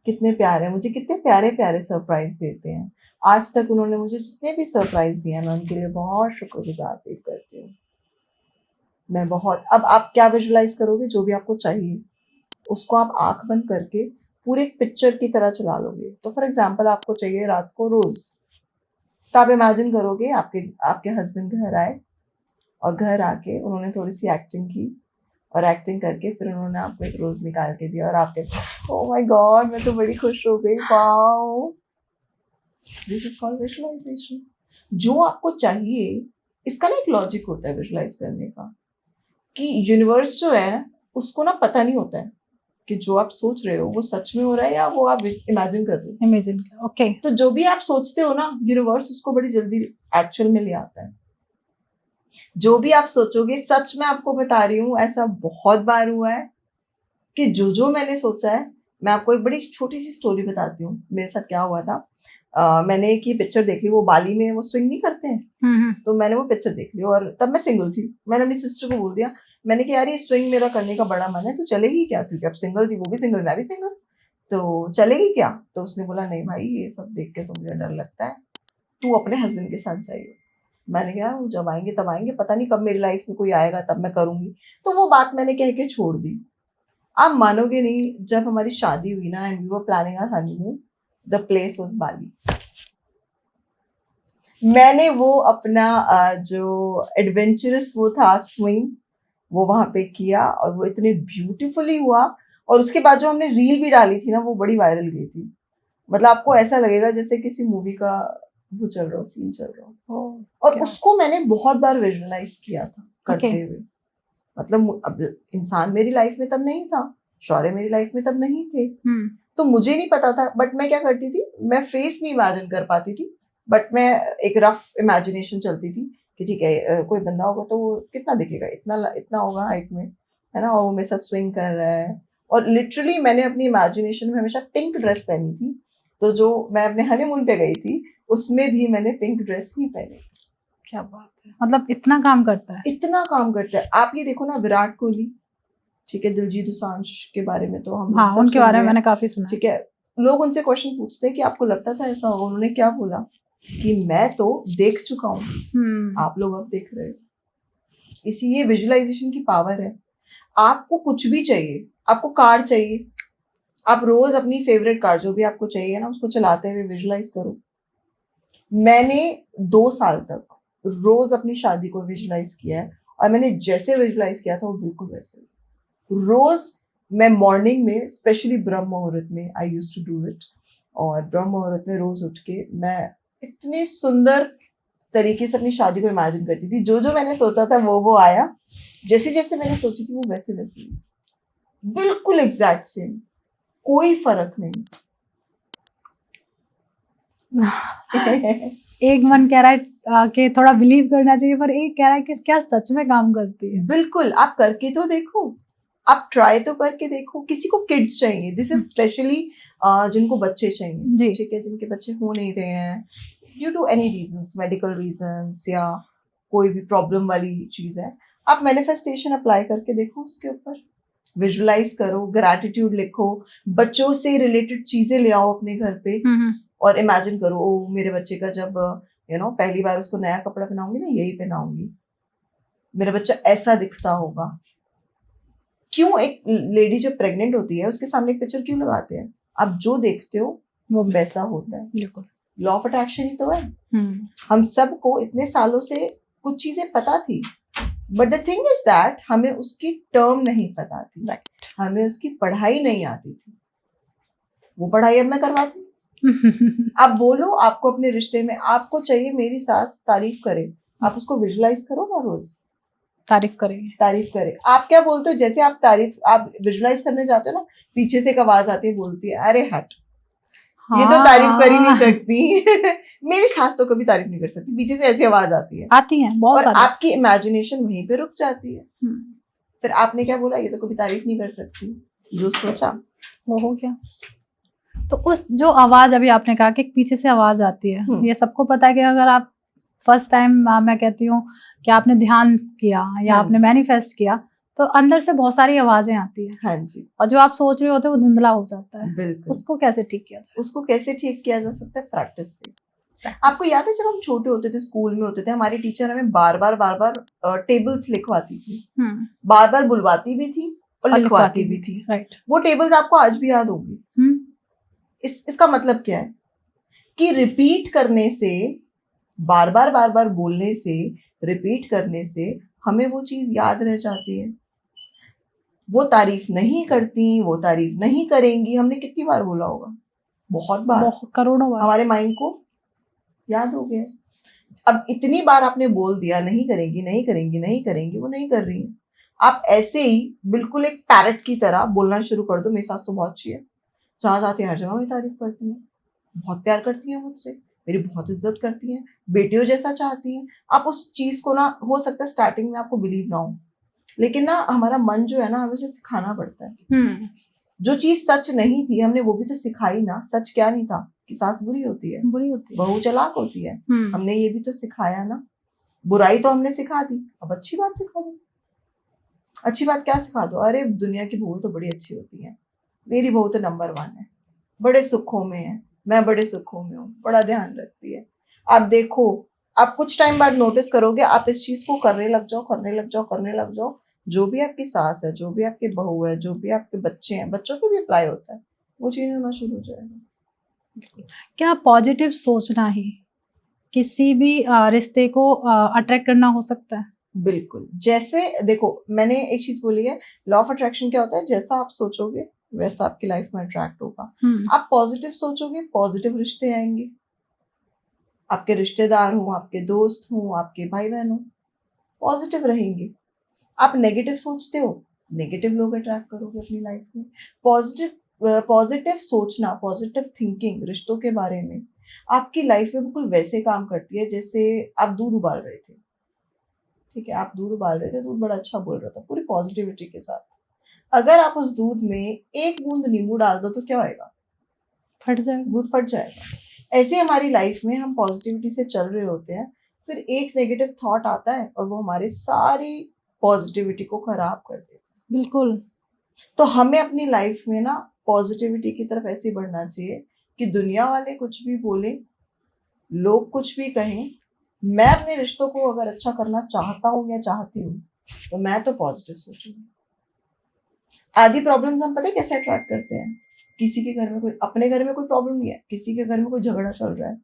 कितने प्यारे हैं, मुझे कितने प्यारे प्यारे सरप्राइज देते हैं। आज तक उन्होंने मुझे जितने भी सरप्राइज दिए हैं मैं उनके लिए बहुत शुक्रगुजार फील करती हूँ। मैं बहुत। अब आप क्या विजुअलाइज करोगे? जो भी आपको चाहिए उसको आप आंख बंद करके पूरे एक पिक्चर की तरह चला लोगे। तो फॉर एग्जाम्पल आपको चाहिए रात को रोज, तो आप इमेजिन करोगे आपके हस्बैंड घर आए और घर आके उन्होंने थोड़ी सी एक्टिंग की, और एक्टिंग करके फिर उन्होंने आपको एक रोज निकाल के दिया, और आपके ओह माय गॉड, मैं तो बड़ी खुश हो गई, wow, this is called visualization. जो आपको चाहिए, इसका ना एक लॉजिक होता है विजुअलाइज करने का, कि यूनिवर्स जो है उसको ना पता नहीं होता है कि जो आप सोच रहे हो वो सच में हो रहा है या वो आप इमेजिन कर रहे हो। Imagine, okay. तो जो भी आप सोचते हो ना, यूनिवर्स उसको बड़ी जल्दी एक्चुअल में ले आता है। जो भी आप सोचोगे, सच में आपको बता रही हूँ, ऐसा बहुत बार हुआ है कि जो मैंने सोचा है, मैं आपको एक बड़ी छोटी सी स्टोरी बताती हूँ मेरे साथ क्या हुआ था। मैंने एक ये पिक्चर देख ली, वो बाली में वो स्विंग नहीं करते हैं, तो मैंने वो पिक्चर देख ली, और तब मैं सिंगल थी। मैंने अपनी सिस्टर को बोल दिया, मैंने कहा यार ये स्विंग मेरा करने का बड़ा मन है, तो चलेगी क्या? क्योंकि अब सिंगल थी, वो भी सिंगल, मैं भी सिंगल, तो चलेगी क्या? तो उसने बोला नहीं भाई ये सब देख के तो मुझे डर लगता है, तू अपने हस्बैंड के साथ जाइए। मैंने कहा वो जब आएंगे तब आएंगे, पता नहीं कब मेरी लाइफ में कोई आएगा तब मैं करूंगी। तो वो बात मैंने कह के छोड़ दी। आप मानोगे नहीं, जब हमारी शादी हुई ना and we were planning our honeymoon, the place was Bali. मैंने वो अपना जो एडवेंचरस वो था स्विंग, वो वहां पे किया और वो इतने ब्यूटीफुली हुआ। और उसके बाद जो हमने रील भी डाली थी ना, वो बड़ी वायरल गई थी। मतलब आपको ऐसा लगेगा जैसे किसी मूवी का वो चल रहा हो, सीन चल रहा हो। और उसको मैंने बहुत बार विजुअलाइज किया था करते हुए। मतलब अब इंसान मेरी लाइफ में तब नहीं था, शौर्य मेरी लाइफ में तब नहीं थे, तो मुझे नहीं पता था। बट मैं क्या करती थी, मैं फेस नहीं इमेजिन कर पाती थी, बट मैं एक रफ इमेजिनेशन चलती थी कि ठीक है कोई बंदा होगा तो वो कितना दिखेगा, इतना इतना होगा हाइट में, है ना, और वो मेरे साथ स्विंग कर रहा है। और लिटरली मैंने अपनी इमेजिनेशन में हमेशा पिंक ड्रेस पहनी थी, तो जो मैं अपने हनीमून पे गई थी उसमें भी मैंने पिंक ड्रेस ही पहनी। क्या बात है, मतलब इतना काम करता है, इतना काम करता है। आप ये देखो ना, विराट कोहली, ठीक है, दिलजीत दोसांझ के बारे में तो हम हाँ, उनके बारे में मैंने काफी सुना। ठीक है, लोग उनसे क्वेश्चन पूछते हैं कि आपको लगता था ऐसा होगा, उन्होंने क्या बोला कि मैं तो देख चुका हूँ, आप लोग अब देख रहे हो। इसी ये विजुअलाइजेशन की पावर है। आपको कुछ भी चाहिए, आपको कार चाहिए, आप रोज अपनी फेवरेट कार जो भी आपको चाहिए ना उसको चलाते हुए विजुअलाइज करो। मैंने 2 साल तक रोज अपनी शादी को विजुअलाइज किया है, और मैंने जैसे विजुअलाइज किया था वो बिल्कुल वैसे। रोज मैं मॉर्निंग में, स्पेशली ब्रह्म मुहूर्त में, I used to do it, और ब्रह्म मुहूर्त में रोज उठ के मैं इतने सुंदर तरीके से अपनी शादी को इमेजिन करती थी। जो जो मैंने सोचा था वो आया, जैसे जैसे मैंने सोची थी वो वैसे वैसे, बिल्कुल एग्जैक्ट सेम, कोई फर्क नहीं। एक मन कह रहा है कि थोड़ा बिलीव करना चाहिए, पर एक कह रहा है कि क्या सच में काम करती है। बिल्कुल, आप करके तो देखो, आप ट्राई तो करके देखो। किसी को किड्स चाहिए, दिस इज स्पेशली जिनको बच्चे चाहिए, ठीक है, जिनके बच्चे हो नहीं रहे हैं due to any reasons, medical reasons या कोई भी प्रॉब्लम वाली चीज है, आप मैनिफेस्टेशन अप्लाई करके देखो, उसके ऊपर विजुअलाइज करो, ग्रैटिट्यूड लिखो, बच्चों से रिलेटेड चीजें ले आओ अपने घर पे और इमेजिन करो, ओ मेरे बच्चे का जब पहली बार उसको नया कपड़ा पहनाऊंगी ना, यही पहनाऊंगी, मेरा बच्चा ऐसा दिखता होगा। क्यों एक लेडी जब प्रेग्नेंट होती है उसके सामने एक पिक्चर क्यों लगाते हैं? आप जो देखते हो वो वैसा होता है। बिल्कुल, लॉ ऑफ अट्रैक्शन ही तो है। हम सबको इतने सालों से कुछ चीजें पता थी, but the thing is that हमें उसकी टर्म नहीं पता थी, हमें उसकी पढ़ाई नहीं आती थी। वो पढ़ाई अब मैं करवाती। आप बोलो, आपको अपने रिश्ते में आपको चाहिए मेरी सास तारीफ करे, आप उसको विजुअलाइज करो ना, रोज तारीफ करे। आप क्या बोलते हो? जैसे आप विजुअलाइज करने जाते हो ना, पीछे से एक आवाज आती है, बोलती है अरे हट, ये तो तारीफ कर ही नहीं सकती। मेरी सास तो कभी तारीफ नहीं कर सकती, पीछे से ऐसी आवाज आती है बहुत और आपकी इमेजिनेशन वहीं पे रुक जाती है। फिर आपने क्या बोला, ये तो कभी तारीफ नहीं कर सकती, जो सोचा वो हो गया। तो उस जो आवाज अभी आपने कहा कि पीछे से आवाज आती है, ये सबको पता है कि अगर आप फर्स्ट टाइम, मैं कहती हूँ कि आपने ध्यान किया या आपने मैनिफेस्ट किया, तो अंदर से बहुत सारी आवाजें आती है। हाँ जी। और जो आप सोच रहे होते हैं वो धुंधला हो जाता है। बिल्कुल। उसको कैसे ठीक किया जाए? उसको कैसे ठीक किया जा सकता है? प्रैक्टिस से। आपको याद है जब हम छोटे होते थे, स्कूल में होते थे, हमारी टीचर हमें बार बार टेबल्स लिखवाती थी, बार बार बुलवाती भी थी और लिखवाती भी थी। राइट। वो टेबल्स आपको आज भी याद होगी। इसका मतलब क्या है कि रिपीट करने से, बार बार बोलने से, रिपीट करने से हमें वो चीज याद रह जाती है। वो तारीफ नहीं करती, वो तारीफ नहीं करेंगी, हमने कितनी बार बोला होगा? बहुत बार, करोड़ों बार। हमारे माइंड को याद हो गया। अब इतनी बार आपने बोल दिया नहीं करेंगी, नहीं करेंगी, नहीं करेंगी, वो नहीं कर रही है। आप ऐसे ही बिल्कुल एक पैरट की तरह बोलना शुरू कर दो, मेरी सास तो बहुत अच्छी है, जहाँ जाती है हर जगह मेरी तारीफ करती है, बहुत प्यार करती है मुझसे, मेरी बहुत इज्जत करती है, बेटियों जैसा चाहती है। आप उस चीज को ना, हो सकता है स्टार्टिंग में आपको बिलीव ना हो, लेकिन ना हमारा मन जो है ना, हमें उसे सिखाना पड़ता है। जो चीज सच नहीं थी हमने वो भी तो सिखाई ना। सच क्या नहीं था कि सास बुरी होती है, बहू चालाक होती है, हमने ये भी तो सिखाया ना। बुराई तो हमने सिखा दी, अब अच्छी बात सिखा दी। अच्छी बात क्या सिखा दो, अरे दुनिया की बहू तो बड़ी अच्छी होती है, मेरी बहू तो नंबर 1 है, बड़े सुखों में है, मैं बड़े सुखों में हूँ, बड़ा ध्यान रखती है। आप देखो, आप कुछ टाइम बाद नोटिस करोगे, आप इस चीज को करने लग जाओ, करने लग जाओ, करने लग जाओ, जो भी आपकी सास है, जो भी आपकी बहू है, जो भी आपके बच्चे हैं, बच्चों पे भी अप्लाई होता है, वो चीज होना शुरू हो जाएगा। क्या पॉजिटिव सोचना ही किसी भी रिश्ते को अट्रैक्ट करना हो सकता है? बिल्कुल। जैसे देखो, मैंने एक चीज बोली है, लॉ ऑफ अट्रैक्शन क्या होता है, जैसा आप सोचोगे वैसा आपकी लाइफ में अट्रैक्ट होगा। आप पॉजिटिव सोचोगे, पॉजिटिव रिश्ते आएंगे, आपके रिश्तेदार हो, आपके दोस्त हो, आपके भाई बहन हो, पॉजिटिव रहेंगे। आप नेगेटिव सोचते हो, नेगेटिव लोग अट्रैक्ट करोगे अपनी लाइफ में। पॉजिटिव सोचना, पॉजिटिव थिंकिंग रिश्तों के बारे में आपकी लाइफ में बिल्कुल वैसे काम करती है जैसे आप दूध उबाल रहे थे, ठीक है, आप दूध उबाल रहे थे, दूध बड़ा अच्छा बोल रहा था पूरी पॉजिटिविटी के साथ। अगर आप उस दूध में एक बूंद नींबू डाल दो तो क्या होएगा, फट जाएगा, दूध फट जाएगा। ऐसे हमारी लाइफ में हम पॉजिटिविटी से चल रहे होते हैं, फिर एक नेगेटिव थॉट आता है और वो हमारी सारी पॉजिटिविटी को खराब कर देता है। बिल्कुल। तो हमें अपनी लाइफ में ना पॉजिटिविटी की तरफ ऐसे बढ़ना चाहिए कि दुनिया वाले कुछ भी बोले, लोग कुछ भी कहें, मैं अपने रिश्तों को अगर अच्छा करना चाहता हूँ या चाहती हूँ तो मैं तो पॉजिटिव सोचूंगी। आधी प्रॉब्लम्स हम पता है कैसे अट्रैक्ट करते हैं, किसी के घर में कोई, अपने घर में कोई प्रॉब्लम नहीं है, किसी के घर में कोई झगड़ा चल रहा है,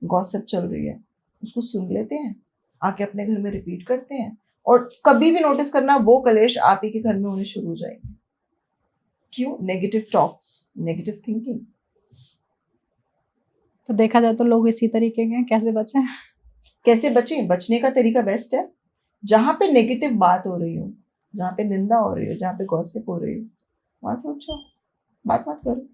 गॉसिप चल रही है, उसको सुन लेते हैं, आके अपने घर में रिपीट करते हैं, और कभी भी नोटिस करना वो कलेश आप ही के घर में होने शुरू हो जाएंगे। क्यों? Negative talks, negative thinking. तो देखा जाए तो लोग इसी तरीके के हैं, कैसे बचें? कैसे बचें? बचने का तरीका बेस्ट है, जहां पे नेगेटिव बात हो रही हो, जहां पे निंदा हो रही हो, जहां पे गॉसिप हो रही हो, वहां से उठ जाओ, बात मत करो।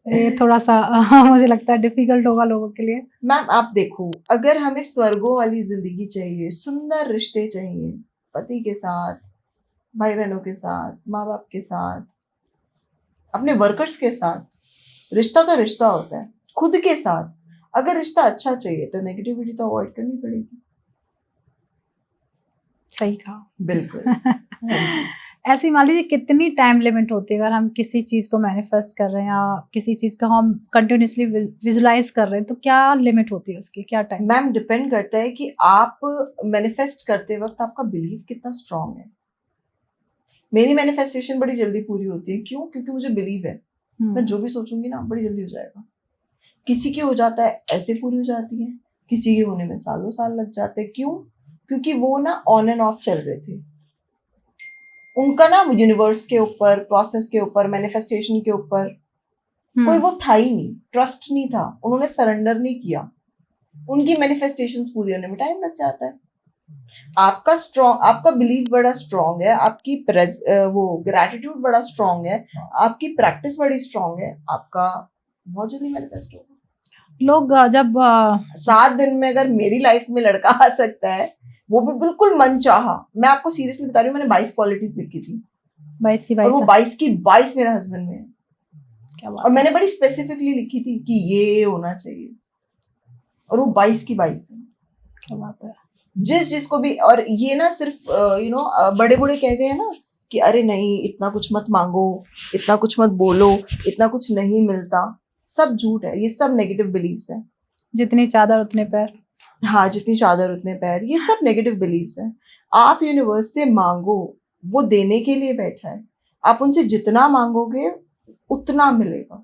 ये थोड़ा सा मुझे लगता है डिफिकल्ट होगा लोगों के लिए। मैम आप देखो, अगर हमें स्वर्गों वाली जिंदगी चाहिए, सुंदर रिश्ते चाहिए, पति के साथ, भाई बहनों के साथ, माँ बाप के साथ, अपने वर्कर्स के साथ, रिश्ता तो रिश्ता होता है, खुद के साथ अगर रिश्ता अच्छा चाहिए तो नेगेटिविटी तो अवॉइड करनी पड़ेगी। सही कहा। बिल्कुल। हाँ जी। ऐसी मान लीजिए कितनी टाइम लिमिट होती है अगर हम किसी चीज को मैनिफेस्ट कर रहे हैं या किसी चीज का हम कंटिन्यूसली विजुलाइज कर रहे हैं, तो क्या लिमिट होती है उसकी, क्या टाइम? मैम डिपेंड करता है कि आप मैनिफेस्ट करते वक्त आपका बिलीव कितना स्ट्रांग है। मेरी मैनिफेस्टेशन बड़ी जल्दी पूरी होती है, क्यों? क्योंकि मुझे बिलीव है, मैं जो भी सोचूंगी ना बड़ी जल्दी हो जाएगा। किसी की हो जाता है ऐसे पूरी हो जाती है, किसी के होने में सालों साल लग जाते हैं। क्यों? क्योंकि वो ना ऑन एंड ऑफ चल रहे थे, उनका ना यूनिवर्स के ऊपर, प्रोसेस के ऊपर, मैनिफेस्टेशन के ऊपर कोई वो था ही नहीं, ट्रस्ट नहीं था, उन्होंने सरेंडर नहीं किया, उनकी मैनिफेस्टेशंस पूरी होने में टाइम लग जाता है। आपका स्ट्रॉन्ग, आपका बिलीव बड़ा स्ट्रॉन्ग है, आपकी वो ग्रैटिट्यूड बड़ा स्ट्रॉन्ग है, आपकी प्रैक्टिस बड़ी स्ट्रॉन्ग है, आपका बहुत जल्दी मैनिफेस्ट होगा। लोग जब 7 दिन में अगर मेरी लाइफ में लड़का आ सकता है, वो भी बिल्कुल मन चाहा, मैं आपको सीरियसली बता रही हूँ, मैंने 22 क्वालिटीज लिखी थी, 22 की 22 और वो 22 की 22 मेरे हस्बैंड में है। क्या बात और मैंने बड़ी स्पेसिफिकली लिखी थी कि ये होना चाहिए, और वो 22 की 22 है। क्या बात है। जिसको भी, और ये ना सिर्फ बड़े बूढ़े कह गए हैं ना कि अरे नहीं इतना कुछ मत मांगो, इतना कुछ मत बोलो, इतना कुछ नहीं मिलता, सब झूठ है, ये सब नेगेटिव बिलीव्स हैं। जितनी चादर उतने पैर। हाँ, जितनी चादर उतने पैर, ये सब नेगेटिव बिलीव्स हैं। आप यूनिवर्स से मांगो, वो देने के लिए बैठा है, आप उनसे जितना मांगोगे उतना मिलेगा,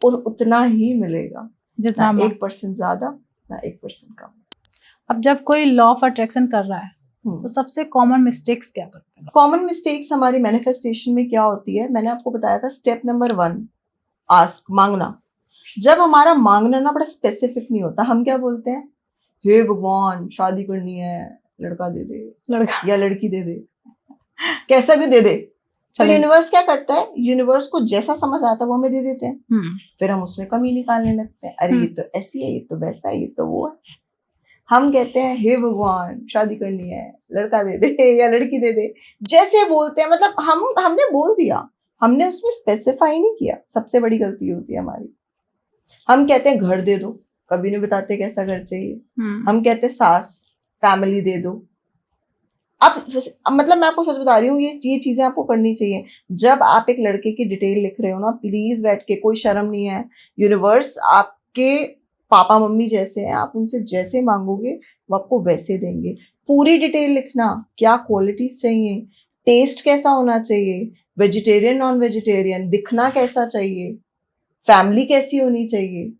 और उतना ही मिलेगा, जितना ना 1% ज्यादा, ना 1% कम। अब जब कोई लॉ ऑफ अट्रैक्शन कर रहा है तो सबसे कॉमन मिस्टेक्स क्या करते हैं? कॉमन मिस्टेक्स हमारी मैनिफेस्टेशन में क्या होती है, मैंने आपको बताया था स्टेप नंबर 1, आस्क, मांगना। जब हमारा मांगना ना बड़ा स्पेसिफिक नहीं होता, हम क्या बोलते हैं, हे भगवान शादी करनी है, लड़का दे दे, लड़का या लड़की दे दे, कैसा भी दे दे। फिर यूनिवर्स क्या करता है, यूनिवर्स को जैसा समझ आता है वो हमें दे देते हैं, फिर हम उसमें कमी निकालने लगते हैं, अरे ये तो ऐसी है, ये तो वैसा है, ये तो वो है। हम कहते हैं हे भगवान शादी करनी है, लड़का दे दे या लड़की दे दे, जैसे बोलते हैं, मतलब हमने बोल दिया, हमने उसमें स्पेसिफाई नहीं किया। सबसे बड़ी गलती होती है हमारी। हम कहते हैं घर दे दो, कभी नहीं बताते कैसा घर चाहिए। हम कहते हैं सास फैमिली दे दो, अब मतलब मैं आपको सच बता रही हूँ, ये चीजें आपको करनी चाहिए। जब आप एक लड़के की डिटेल लिख रहे हो ना, प्लीज बैठ के, कोई शर्म नहीं है। यूनिवर्स आपके पापा मम्मी जैसे हैं, आप उनसे जैसे मांगोगे वो आपको वैसे देंगे। पूरी डिटेल लिखना, क्या क्वालिटीज चाहिए, टेस्ट कैसा होना चाहिए, वेजिटेरियन नॉन वेजिटेरियन, दिखना कैसा चाहिए, फैमिली कैसी होनी चाहिए,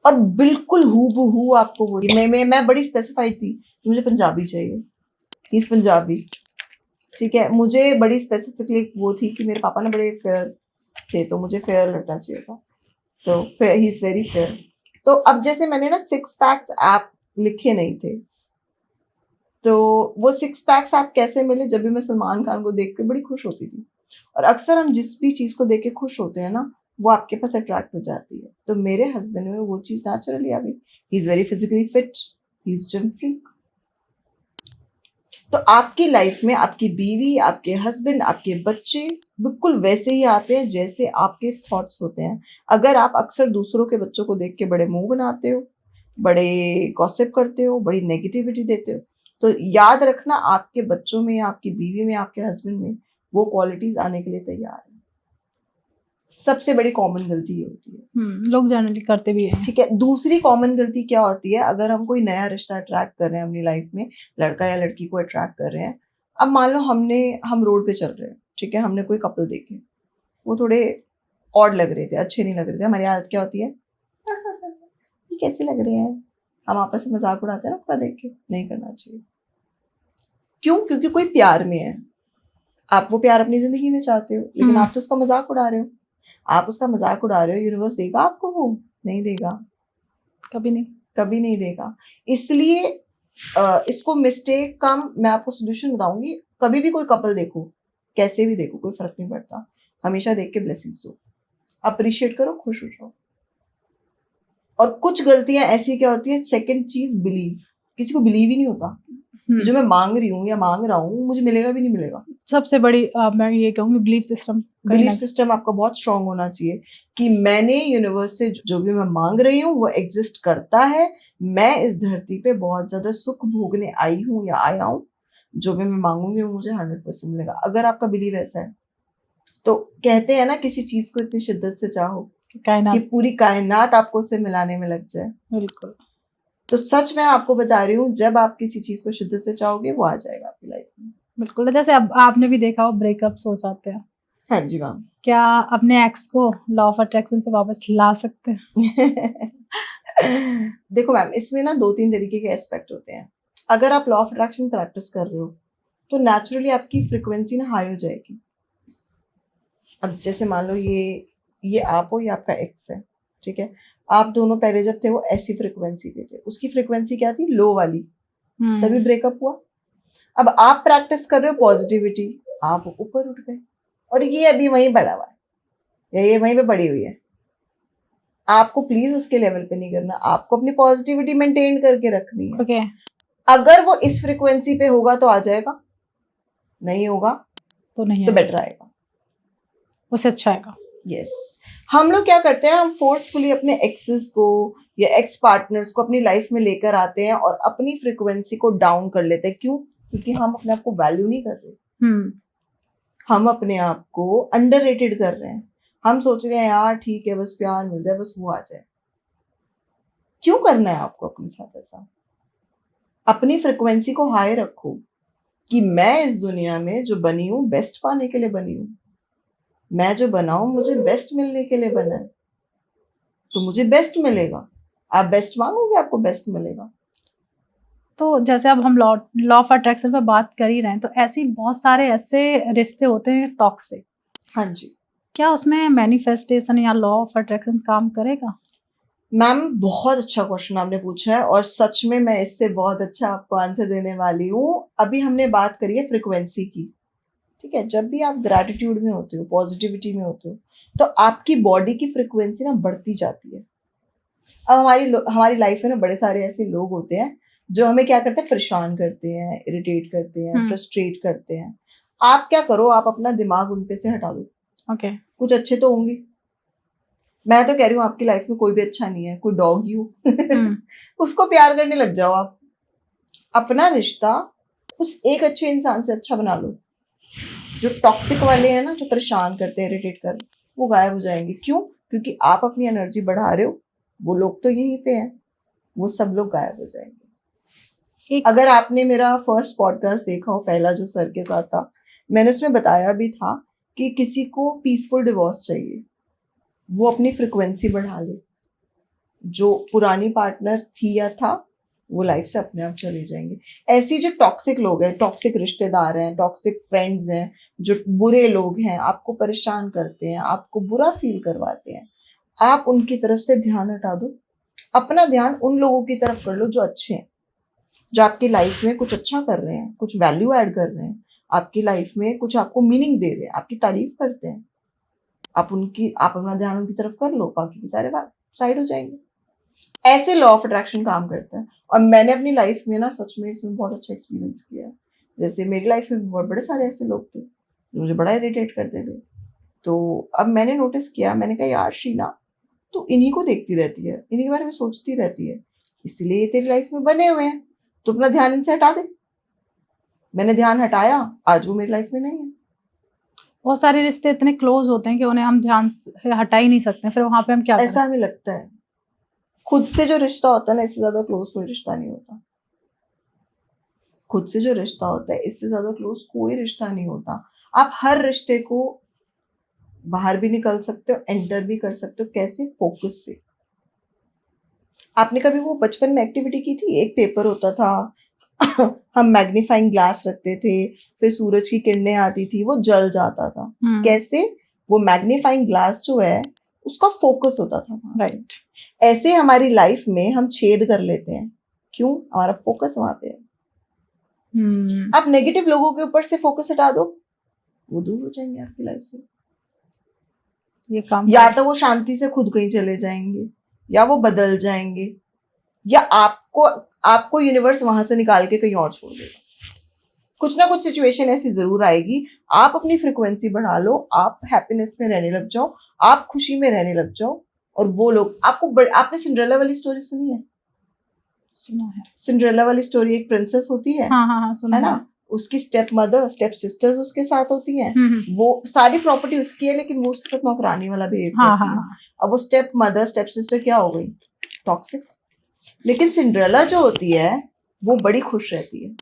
और बिल्कुल हूबहू आपको वो। मैं बड़ी स्पेसिफाइड थी कि मुझे पंजाबी चाहिए, इस पंजाबी, ठीक है। मुझे बड़ी स्पेसिफिकली वो थी कि मेरे पापा ना बड़े फेयर थे, तो मुझे फेयर लड़ना चाहिए था, तो ही इज वेरी फेयर। तो अब जैसे मैंने ना 6 पैक्स ऐप लिखे नहीं थे, तो वो 6 पैक्स ऐप कैसे मिले, जब भी मैं सलमान खान को देख के बड़ी खुश होती थी। और अक्सर हम जिस भी चीज को देख के खुश होते हैं ना, वो आपके पास अट्रैक्ट हो जाती है। तो मेरे हस्बैंड में वो चीज नेचुरली आ गई। He is very physically fit, he is gym freak. तो आपकी लाइफ में आपकी बीवी, आपके हस्बैंड, आपके बच्चे बिल्कुल वैसे ही आते हैं जैसे आपके थॉट्स होते हैं। अगर आप अक्सर दूसरों के बच्चों को देख के बड़े मुंह बनाते हो, बड़े गॉसिप करते हो, बड़ी नेगेटिविटी देते हो, तो याद रखना आपके बच्चों में, आपकी बीवी में, आपके हस्बैंड में वो क्वालिटीज आने के लिए तैयार है। सबसे बड़ी कॉमन गलती ये होती है। लोग जनरली करते भी हैं। ठीक है। दूसरी कॉमन गलती क्या होती है, अगर हम कोई नया रिश्ता अट्रैक्ट कर रहे हैं अपनी लाइफ में, लड़का या लड़की को अट्रैक्ट कर रहे हैं, अब मान लो हम रोड पे चल रहे हैं, ठीक है, हमने कोई कपल देखे, वो थोड़े ऑड लग रहे थे, अच्छे नहीं लग रहे थे। हमारी आदत क्या होती है, ये कैसे लग रहे हैं, हम आपस में मजाक उड़ाते हैं ना उसका देख के। नहीं करना चाहिए। क्यों? क्योंकि कोई प्यार में है, आप वो प्यार अपनी जिंदगी में चाहते हो, लेकिन आप तो उसका मजाक उड़ा रहे हो। आप उसका मजाक उड़ा रहे हो, यूनिवर्स देगा आपको? वो नहीं देगा, कभी नहीं, कभी नहीं देगा। इसलिए इसको मिस्टेक कम, मैं आपको सोल्यूशन बताऊंगी। कभी भी कोई कपल देखो, कैसे भी देखो, कोई फर्क नहीं पड़ता, हमेशा देख के ब्लेसिंग्स दो, अप्रिशिएट करो, खुश हो जाओ। और कुछ गलतियां ऐसी क्या होती है, सेकंड चीज बिलीव। किसी को बिलीव ही नहीं होता कि जो मैं मांग रही हूँ या मांग रहा हूँ मुझे मिलेगा भी नहीं मिलेगा। सबसे बड़ी मैं ये कहूँगी बिलीफ सिस्टम। बिलीफ सिस्टम आपका बहुत स्ट्रांग होना चाहिए कि मैंने यूनिवर्स से जो भी मैं मांग रही हूँ वो एग्जिस्ट करता है। मैं इस धरती पे बहुत ज्यादा सुख भोगने आई हूँ या आया हूँ, जो भी मैं मांगूंगी वो मुझे 100% मिलेगा। अगर आपका बिलीव ऐसा है, तो कहते हैं ना, किसी चीज को इतनी शिद्दत से चाहो कि पूरी कायनात आपको उससे मिलाने में लग जाए। बिल्कुल। तो सच मैं आपको बता रही हूँ, जब आप किसी चीज को शिद्दत से चाहोगे वो आ जाएगा आपकी लाइफ में। बिल्कुल। जैसे अब आपने भी देखा हो ब्रेकअप्स हो जाते हैं। हाँ जी मैम। क्या अपने एक्स को लॉ ऑफ अट्रैक्शन से वापस ला सकते हैं? देखो मैम, इसमें ना 2-3 तरीके के एस्पेक्ट होते हैं। अगर आप लॉ ऑफ अट्रैक्शन प्रैक्टिस कर रहे हो तो नेचुरली आपकी फ्रिक्वेंसी ना हाई हो जाएगी। अब जैसे मान लो ये आप हो, ये आपका एक्स है, ठीक है। आप दोनों पहले जब थे वो ऐसी फ्रिक्वेंसी पे थे, उसकी फ्रिक्वेंसी क्या थी, लो वाली, तभी ब्रेकअप हुआ। अब आप प्रैक्टिस कर रहे हो पॉजिटिविटी, आप ऊपर उठ गए, और ये अभी वहीं बढ़ा हुआ है या ये वहीं पे पड़ी हुई है। आपको प्लीज उसके लेवल पे नहीं करना, आपको अपनी पॉजिटिविटी मेंटेन करके रखनी है। Okay. अगर वो इस फ्रिक्वेंसी पे होगा तो आ जाएगा, नहीं होगा तो नहीं, तो बेटर आएगा, उससे अच्छा आएगा। यस। हम लोग क्या करते हैं, हम फोर्सफुली अपने एक्सेस को या एक्स पार्टनर्स को अपनी लाइफ में लेकर आते हैं और अपनी फ्रिक्वेंसी को डाउन कर लेते हैं। क्यों? क्योंकि हम अपने आप को वैल्यू नहीं कर रहे, हम अपने आप को अंडररेटेड कर रहे हैं। हम सोच रहे हैं यार ठीक है, बस प्यार मिल जाए, बस वो आ जाए। क्यों करना है आपको अपने साथ ऐसा? अपनी फ्रिक्वेंसी को हाई रखो कि मैं इस दुनिया में जो बनी हूं बेस्ट पाने के लिए बनी हूं, मैं जो बना हूं मुझे बेस्ट मिलने के लिए बना है, तो मुझे बेस्ट मिलेगा। आप बेस्ट मांगोगे, आपको बेस्ट मिलेगा। तो जैसे अब हम लॉ ऑफ अट्रैक्शन पे बात कर ही रहे हैं, तो ऐसी बहुत सारे ऐसे रिश्ते होते हैं टॉक्सिक। हाँ जी। क्या उसमें मैनिफेस्टेशन या लॉ ऑफ अट्रैक्शन काम करेगा? मैम बहुत अच्छा क्वेश्चन आपने पूछा है, और सच में मैं इससे बहुत अच्छा आपको आंसर देने वाली हूँ। अभी हमने बात करी है फ्रिक्वेंसी की, ठीक है। जब भी आप ग्रैटिट्यूड में होते हो, पॉजिटिविटी में होते हो, तो आपकी बॉडी की फ्रिक्वेंसी ना बढ़ती जाती है। अब हमारी लाइफ में ना बड़े सारे ऐसे लोग होते हैं जो हमें क्या करते हैं, परेशान करते हैं, इरिटेट करते हैं, फ्रस्ट्रेट करते हैं। आप क्या करो, आप अपना दिमाग उन पे से हटा दो। ओके। कुछ अच्छे तो होंगे। मैं तो कह रही हूँ आपकी लाइफ में कोई भी अच्छा नहीं है, कोई डॉग ही हो उसको प्यार करने लग जाओ आप। अपना रिश्ता उस एक अच्छे इंसान से अच्छा बना लो। जो टॉक्सिक वाले हैं ना, जो परेशान करते हैं, इरिटेट कर, वो गायब हो जाएंगे। क्यों? क्योंकि आप अपनी एनर्जी बढ़ा रहे हो। वो लोग तो यहीं पे हैं, वो सब लोग गायब हो जाएंगे। अगर आपने मेरा फर्स्ट पॉडकास्ट देखा हो, पहला जो सर के साथ था, मैंने उसमें बताया भी था कि किसी को पीसफुल डिवोर्स चाहिए, वो अपनी फ्रिक्वेंसी बढ़ा ले। जो पुरानी पार्टनर थी या था, वो लाइफ से अपने आप चले जाएंगे। ऐसी जो टॉक्सिक लोग हैं, टॉक्सिक रिश्तेदार हैं, टॉक्सिक फ्रेंड्स हैं, जो बुरे लोग हैं, आपको परेशान करते हैं, आपको बुरा फील करवाते हैं, आप उनकी तरफ से ध्यान हटा दो। अपना ध्यान उन लोगों की तरफ कर लो जो अच्छे हैं, जो आपकी लाइफ में कुछ अच्छा कर रहे हैं, कुछ वैल्यू ऐड कर रहे हैं, आपकी लाइफ में कुछ आपको मीनिंग दे रहे हैं, आपकी तारीफ करते हैं। आप अपना ध्यान उनकी तरफ कर लो, बाकी के सारे साइड हो जाएंगे। ऐसे लॉ ऑफ अट्रैक्शन काम करता है। और मैंने अपनी लाइफ में ना सच में इसमें बहुत अच्छा एक्सपीरियंस किया है। जैसे मेरी लाइफ में बहुत बड़े सारे ऐसे लोग थे जो मुझे बड़ा इरिटेट करते थे। तो अब मैंने नोटिस किया, मैंने कहा यार शीना, तू इन्हीं को देखती रहती है, इन्हीं के बारे में सोचती रहती है, इसलिए ये तेरी लाइफ में बने हुए हैं, तो अपना ध्यान इनसे हटा दे। मैंने ध्यान हटाया, आज वो मेरी लाइफ में नहीं है। बहुत सारे रिश्ते इतने क्लोज होते हैं कि उन्हें हम ध्यान हटा ही नहीं सकते, फिर वहां पे हम क्या करें? ऐसा हमें लगता है। खुद से जो रिश्ता होता है ना, इससे ज्यादा क्लोज कोई रिश्ता नहीं होता। खुद से जो रिश्ता होता है, इससे ज्यादा क्लोज कोई रिश्ता नहीं होता। आप हर रिश्ते को बाहर भी निकल सकते हो, एंटर भी कर सकते हो। कैसे? फोकस से। आपने कभी वो बचपन में एक्टिविटी की थी? एक पेपर होता था हम मैग्नीफाइंग ग्लास रखते थे, फिर सूरज की किरणें आती थी, वो जल जाता था। कैसे? वो मैग्नीफाइंग ग्लास जो है उसका फोकस होता था। राइट। ऐसे हमारी लाइफ में हम छेद कर लेते हैं। क्यों? हमारा फोकस वहां पे है। आप नेगेटिव लोगों के ऊपर से फोकस हटा दो, वो दूर हो जाएंगे आपकी लाइफ से। ये काम या तो वो शांति से खुद कहीं चले जाएंगे, या वो बदल जाएंगे, या आपको यूनिवर्स वहां से निकाल के कहीं और छोड़ देगा। कुछ ना कुछ सिचुएशन ऐसी जरूर आएगी। आप अपनी फ्रिक्वेंसी बढ़ा लो, आप हैप्पीनेस में रहने लग जाओ, आप खुशी में रहने लग जाओ, और वो लोग आपने सिंड्रेला वाली स्टोरी सुनी है? सुना है। सिंड्रेला वाली स्टोरी, एक प्रिंसेस होती है, हाँ, सुना है ना? उसकी स्टेप मदर, स्टेप सिस्टर्स उसके साथ होती हैं। वो सारी प्रॉपर्टी उसकी है, लेकिन वो उसके साथ नौकरानी वाला बिहेव करती है। अब वो स्टेप मदर, स्टेप सिस्टर क्या हो गई? टॉक्सिक। लेकिन सिंड्रेला जो होती है वो बड़ी खुश रहती है,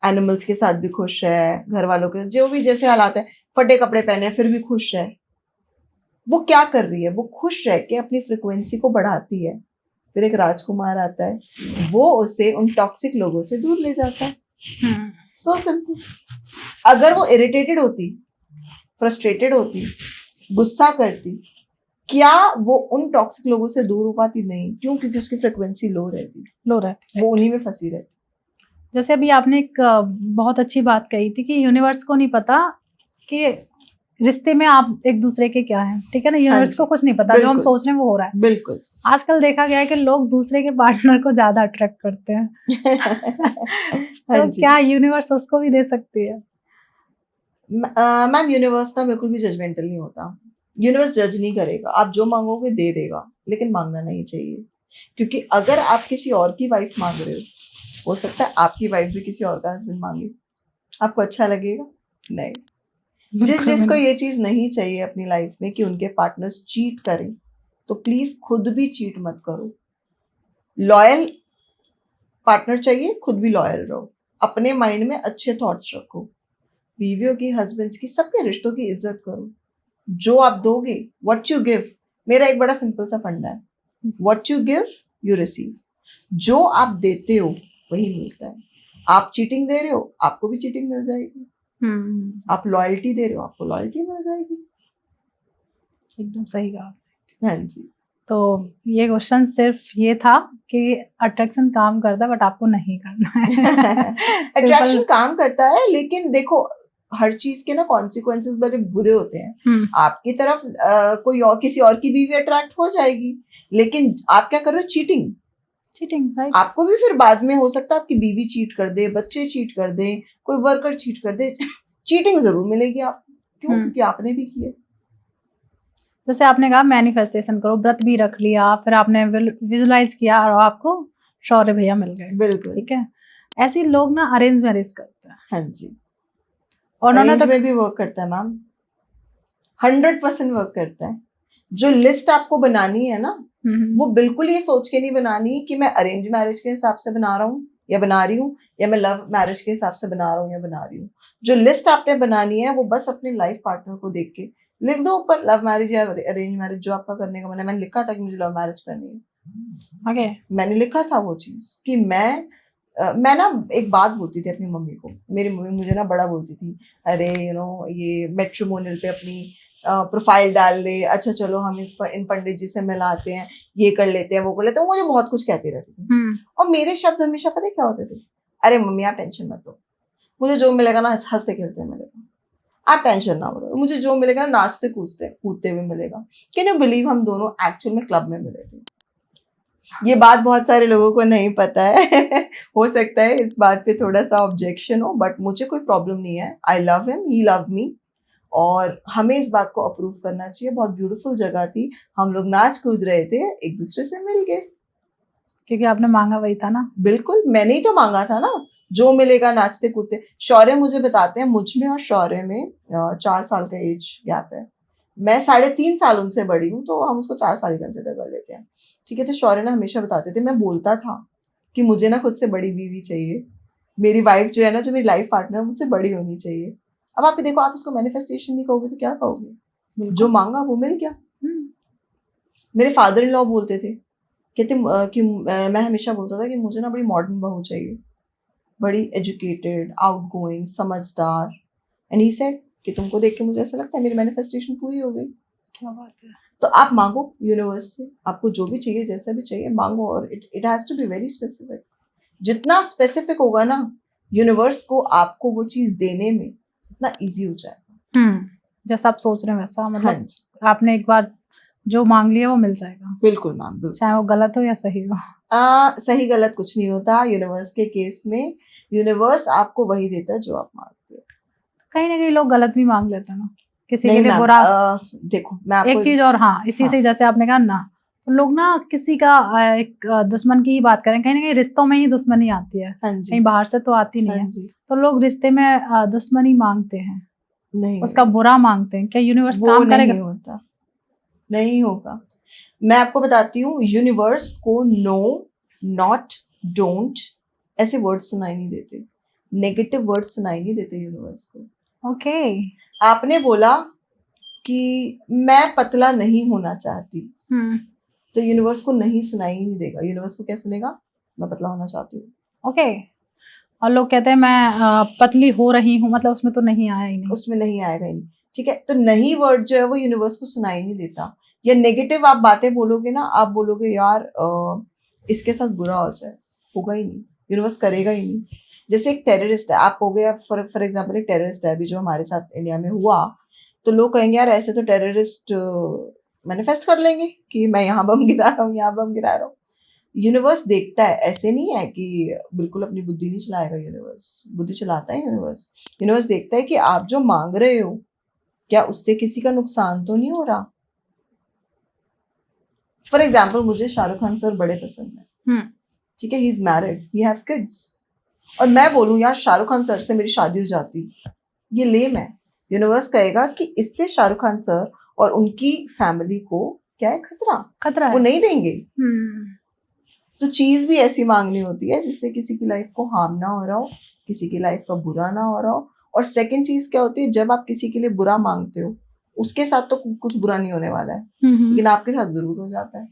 एनिमल्स के साथ भी खुश है, घर वालों के जो भी जैसे हालात है, फटे कपड़े पहने फिर भी खुश है। वो क्या कर रही है? वो खुश रह के अपनी फ्रिक्वेंसी को बढ़ाती है। फिर एक राजकुमार आता है, वो उसे उन टॉक्सिक लोगों से दूर ले जाता है। So simple. अगर वो इरिटेटेड होती, फ्रस्ट्रेटेड होती, गुस्सा करती, क्या वो उन टॉक्सिक लोगों से दूर हो पाती? नहीं। क्यों? क्योंकि उसकी फ्रिक्वेंसी लो रहती, वो उन्हीं में फंसी रहती। जैसे अभी आपने एक बहुत अच्छी बात कही थी कि यूनिवर्स को नहीं पता कि रिश्ते में आप एक दूसरे के क्या हैं, ठीक है ना? यूनिवर्स को कुछ नहीं पता, जो हम सोच रहे हैं वो हो रहा है। बिल्कुल। आजकल देखा गया है कि लोग दूसरे के पार्टनर को ज्यादा अट्रैक्ट करते हैं। तो क्या यूनिवर्स उसको भी दे सकती है? मैम, यूनिवर्स ना बिल्कुल भी जजमेंटल नहीं होता। यूनिवर्स जज नहीं करेगा, आप जो मांगोगे दे देगा, लेकिन मांगना नहीं चाहिए। क्योंकि अगर आप किसी और की वाइफ मांग रहे हो सकता है आपकी वाइफ भी किसी और का हस्बैंड मांगे, आपको अच्छा लगेगा? नहीं। जिसको ये चीज नहीं चाहिए अपनी लाइफ में कि उनके पार्टनर्स चीट करें, तो प्लीज खुद भी चीट मत करो। लॉयल पार्टनर चाहिए, खुद भी लॉयल रहो। अपने माइंड में अच्छे थॉट्स रखो। बीवियों की, हस्बैंड्स की, सबके रिश्तों की इज्जत करो। जो आप दोगे, व्हाट यू गिव, मेरा एक बड़ा सिंपल सा फंडा है, what you give you receive. जो आप देते हो वही मिलता है। आप चीटिंग दे रहे हो, आपको भी चीटिंग मिल जाएगी। आप लॉयल्टी दे रहे हो, आपको लॉयल्टी मिल जाएगी। एकदम सही कहा। हाँ जी। तो ये क्वेश्चन सिर्फ ये था कि अट्रैक्शन काम करता है, बट आपको नहीं करना है। अट्रैक्शन काम करता है, लेकिन देखो हर चीज के ना कॉन्सिक्वेंसेस बड़े बुरे होते हैं। आपकी तरफ कोई और, किसी और की बीवी अट्रैक्ट हो जाएगी, लेकिन आप क्या कर रहे हो? चीटिंग। राइट। आपको भी फिर बाद में हो सकता है आपकी बीवी चीट कर दे, बच्चे चीट कर दे, कोई वर्कर चीट कर दे, चीटिंग जरूर मिलेगी आपको। क्यों? क्योंकि आपने भी किया। जैसे आपने कहा मैनिफेस्टेशन करो, व्रत भी रख लिया, फिर आपने विजुलाइज किया और आपको शौर्य भैया मिल गए। बिल्कुल। ठीक है। ऐसे लोग ना अरेंज मैरिज करते हैं। हाँ जी, और अरेंज में भी वर्क करता है मैम, 100% वर्क करता है। जो लिस्ट आपको बनानी है ना, वो बिल्कुल ये सोच के नहीं बनानी कि मैं अरेंज मैरिज के हिसाब से बना रहा हूँ या बना रही हूँ, या मैं लव मैरिज के हिसाब से बना रहा हूँ या बना रही हूँ। जो लिस्ट आपने बनानी है वो बस अपने लाइफ पार्टनर को देख के लिख दो ऊपर, लव मैरिज या अरेंज मैरिज जो आपका करने का मन है। मैंने लिखा था कि मुझे लव मैरिज करनी है। okay. मैंने लिखा था वो चीज कि मैं ना एक बात बोलती थी अपनी मम्मी को। मेरी मम्मी मुझे ना बड़ा बोलती थी, अरे ये मैट्रिमोनियल पे अपनी प्रोफाइल डाल दे, अच्छा चलो हम इन पंडित जी से मिलाते हैं, ये कर लेते हैं, वो कर लेते हैं। मुझे बहुत कुछ कहती रहती थी। और मेरे शब्द हमेशा पता है क्या होते थे, अरे मम्मी आप टेंशन मत लो, मुझे जो मिलेगा ना हंसते खेलते मिलेगा, आप टेंशन ना लो, मुझे जो मिलेगा ना नाचते कूदते हुए मिलेगा। कैन यू बिलीव हम दोनों एक्चुअल में क्लब में मिले थे। ये बात बहुत सारे लोगों को नहीं पता है हो सकता है इस बात पे थोड़ा सा ऑब्जेक्शन हो, बट मुझे कोई प्रॉब्लम नहीं है। I love him, he love me, और हमें इस बात को अप्रूव करना चाहिए। बहुत ब्यूटीफुल जगह थी, हम लोग नाच कूद रहे थे, एक दूसरे से मिल गए, क्योंकि आपने मांगा वही था ना। बिल्कुल, मैंने ही तो मांगा था ना, जो मिलेगा नाचते कूदते। शौर्य मुझे बताते हैं, मुझ में और शौर्य में 4 साल का एज गैप है। मैं 3.5 साल उनसे बड़ी हूँ, तो हम उसको 4 साल ही कंसिडर कर लेते हैं, ठीक है। तो शौर्य ने हमेशा बताते थे, मैं बोलता था कि मुझे ना खुद से बड़ी बीवी चाहिए, मेरी वाइफ जो है ना, जो मेरी लाइफ पार्टनर, मुझसे बड़ी होनी चाहिए। अब आप देखो, आप इसको मैनिफेस्टेशन नहीं कहोगे तो क्या कहोगे? जो मांगा वो मिल गया। मेरे फादर इन लॉ बोलते थे, कहते कि मैं हमेशा बोलता था कि मुझे ना बड़ी मॉडर्न बहू चाहिए, बड़ी एजुकेटेड, आउटगोइंग, समझदार। एंड ही सेड कि तुमको देख के मुझे ऐसा लगता है मेरी मैनिफेस्टेशन पूरी हो गई। क्या बात है। तो आप मांगो यूनिवर्स से, आपको जो भी चाहिए, जैसा भी चाहिए मांगो, और it has to be very specific. जितना स्पेसिफिक होगा ना, यूनिवर्स को आपको वो चीज देने में इतना इजी हो जाएगा। जैसा आप सोच रहे हैं वैसा, मतलब हाँ, आपने एक बार जो मांग लिया वो मिल जाएगा। बिल्कुल मैम, बिल्कुल, चाहे वो गलत हो या सही हो। सही गलत कुछ नहीं होता यूनिवर्स के केस में। यूनिवर्स आपको वही देता है जो आप मांगते हो। कहीं ना कहीं लोग गलत भी मांग लेते हैं ना, किसी के लिए बुरा। देखो मैं आपको एक चीज और, हाँ इसी से जैसे आपने कहा ना, तो लोग ना किसी का एक दुश्मन की ही बात करें, कहीं ना कहीं रिश्तों में ही दुश्मनी आती है, कहीं बाहर से तो आती नहीं है। तो लोग रिश्ते में दुश्मनी मांगते हैं, नहीं, उसका बुरा मांगते हैं। क्या यूनिवर्स काम करेगा? नहीं होता, नहीं होगा। मैं आपको बताती हूँ, यूनिवर्स को नो, नॉट, डोंट ऐसे वर्ड सुनाई नहीं देते, नेगेटिव वर्ड सुनाई नहीं देते यूनिवर्स को। ओके। आपने बोला कि मैं पतला नहीं होना चाहती, तो यूनिवर्स को नहीं सुनाई ही नहीं देगा। यूनिवर्स को क्या सुनेगा? मैं पतला होना चाहती हूँ। ओके। और लोग कहते हैं मैं पतली हो रही हूँ, मतलब उसमें तो नहीं आया ही नहीं, उसमें नहीं आएगा ही नहीं, ठीक है। तो नहीं वर्ड जो है वो यूनिवर्स को सुनाई नहीं देता। या नेगेटिव आप बातें बोलोगे ना, आप बोलोगे यार इसके साथ बुरा हो जाए, होगा ही नहीं, यूनिवर्स करेगा ही नहीं। जैसे एक टेररिस्ट है, आप हो गया फॉर एग्जाम्पल, एक टेररिस्ट है अभी जो हमारे साथ इंडिया में हुआ, तो लोग कहेंगे यार ऐसे तो टेररिस्ट मैनिफेस्ट कर लेंगे कि मैं यहाँ बम गिरा रहा हूँ, यहाँ बम गिरा रहा हूँ। यूनिवर्स देखता है, ऐसे नहीं है कि बिल्कुल अपनी बुद्धि नहीं चलाएगा यूनिवर्स, बुद्धि चलाता है यूनिवर्स। यूनिवर्स देखता है कि आप जो मांग रहे हो, क्या उससे किसी का नुकसान तो नहीं हो रहा। फॉर एग्जाम्पल, मुझे शाहरुख खान सर बड़े पसंद है, ठीक है, he is married, he have kids, और मैं बोलूं यार शाहरुख खान सर से मेरी शादी हो जाती, ये लेम है। यूनिवर्स कहेगा कि इससे शाहरुख खान सर और उनकी फैमिली को क्या है, खतरा है, वो नहीं देंगे। तो चीज भी ऐसी मांगनी होती है जिससे किसी की लाइफ को हार्म ना हो रहा हो, किसी की लाइफ का बुरा ना हो रहा हो। और सेकंड चीज क्या होती है, जब आप किसी के लिए बुरा मांगते हो, उसके साथ तो कुछ बुरा नहीं होने वाला है, लेकिन आपके साथ जरूर हो जाता है।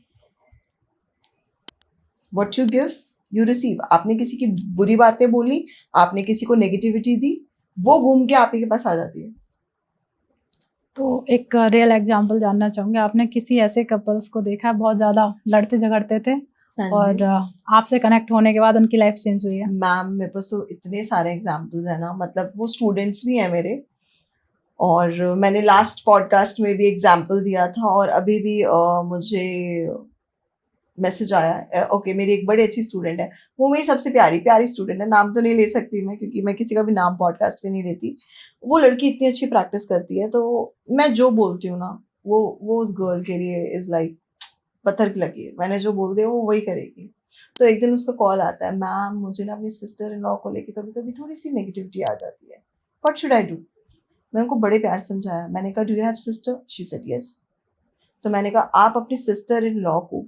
What you give you receive. आपने किसी की बुरी बातें बोली, आपने किसी को नेगेटिविटी दी, वो घूम के आप ही के पास आ जाती है। तो एक रियल एग्जांपल जानना चाहूंगी, आपने किसी ऐसे कपल्स को देखा बहुत ज्यादा लड़ते झगड़ते थे और आपसे कनेक्ट होने के बाद उनकी लाइफ चेंज हुई है? मैम मेरे पास तो इतने सारे एग्जांपल्स है ना, मतलब वो स्टूडेंट्स भी हैं मेरे, और मैंने लास्ट पॉडकास्ट में भी एग्जांपल दिया था, और अभी भी मुझे मैसेज आया। ओके, मेरी एक बड़ी अच्छी स्टूडेंट है, वो मेरी सबसे प्यारी स्टूडेंट है, नाम तो नहीं ले सकती मैं क्योंकि मैं किसी का भी नाम पॉडकास्ट पे नहीं लेती। वो लड़की इतनी अच्छी प्रैक्टिस करती है, तो मैं जो बोलती हूँ ना, वो उस गर्ल के लिए इज लाइक पत्थर की लकीर। मैंने जो बोल दिया वो वही करेगी। तो एक दिन उसका कॉल आता है, मैम मुझे ना अपनी सिस्टर इन लॉ को लेके कभी कभी थोड़ी सी नेगेटिविटी आ जाती है, व्हाट शुड आई डू। मैंने उनको बड़े प्यार समझाया, मैंने कहा do you have sister, she said yes. तो मैंने कहा आप अपनी सिस्टर इन लॉ को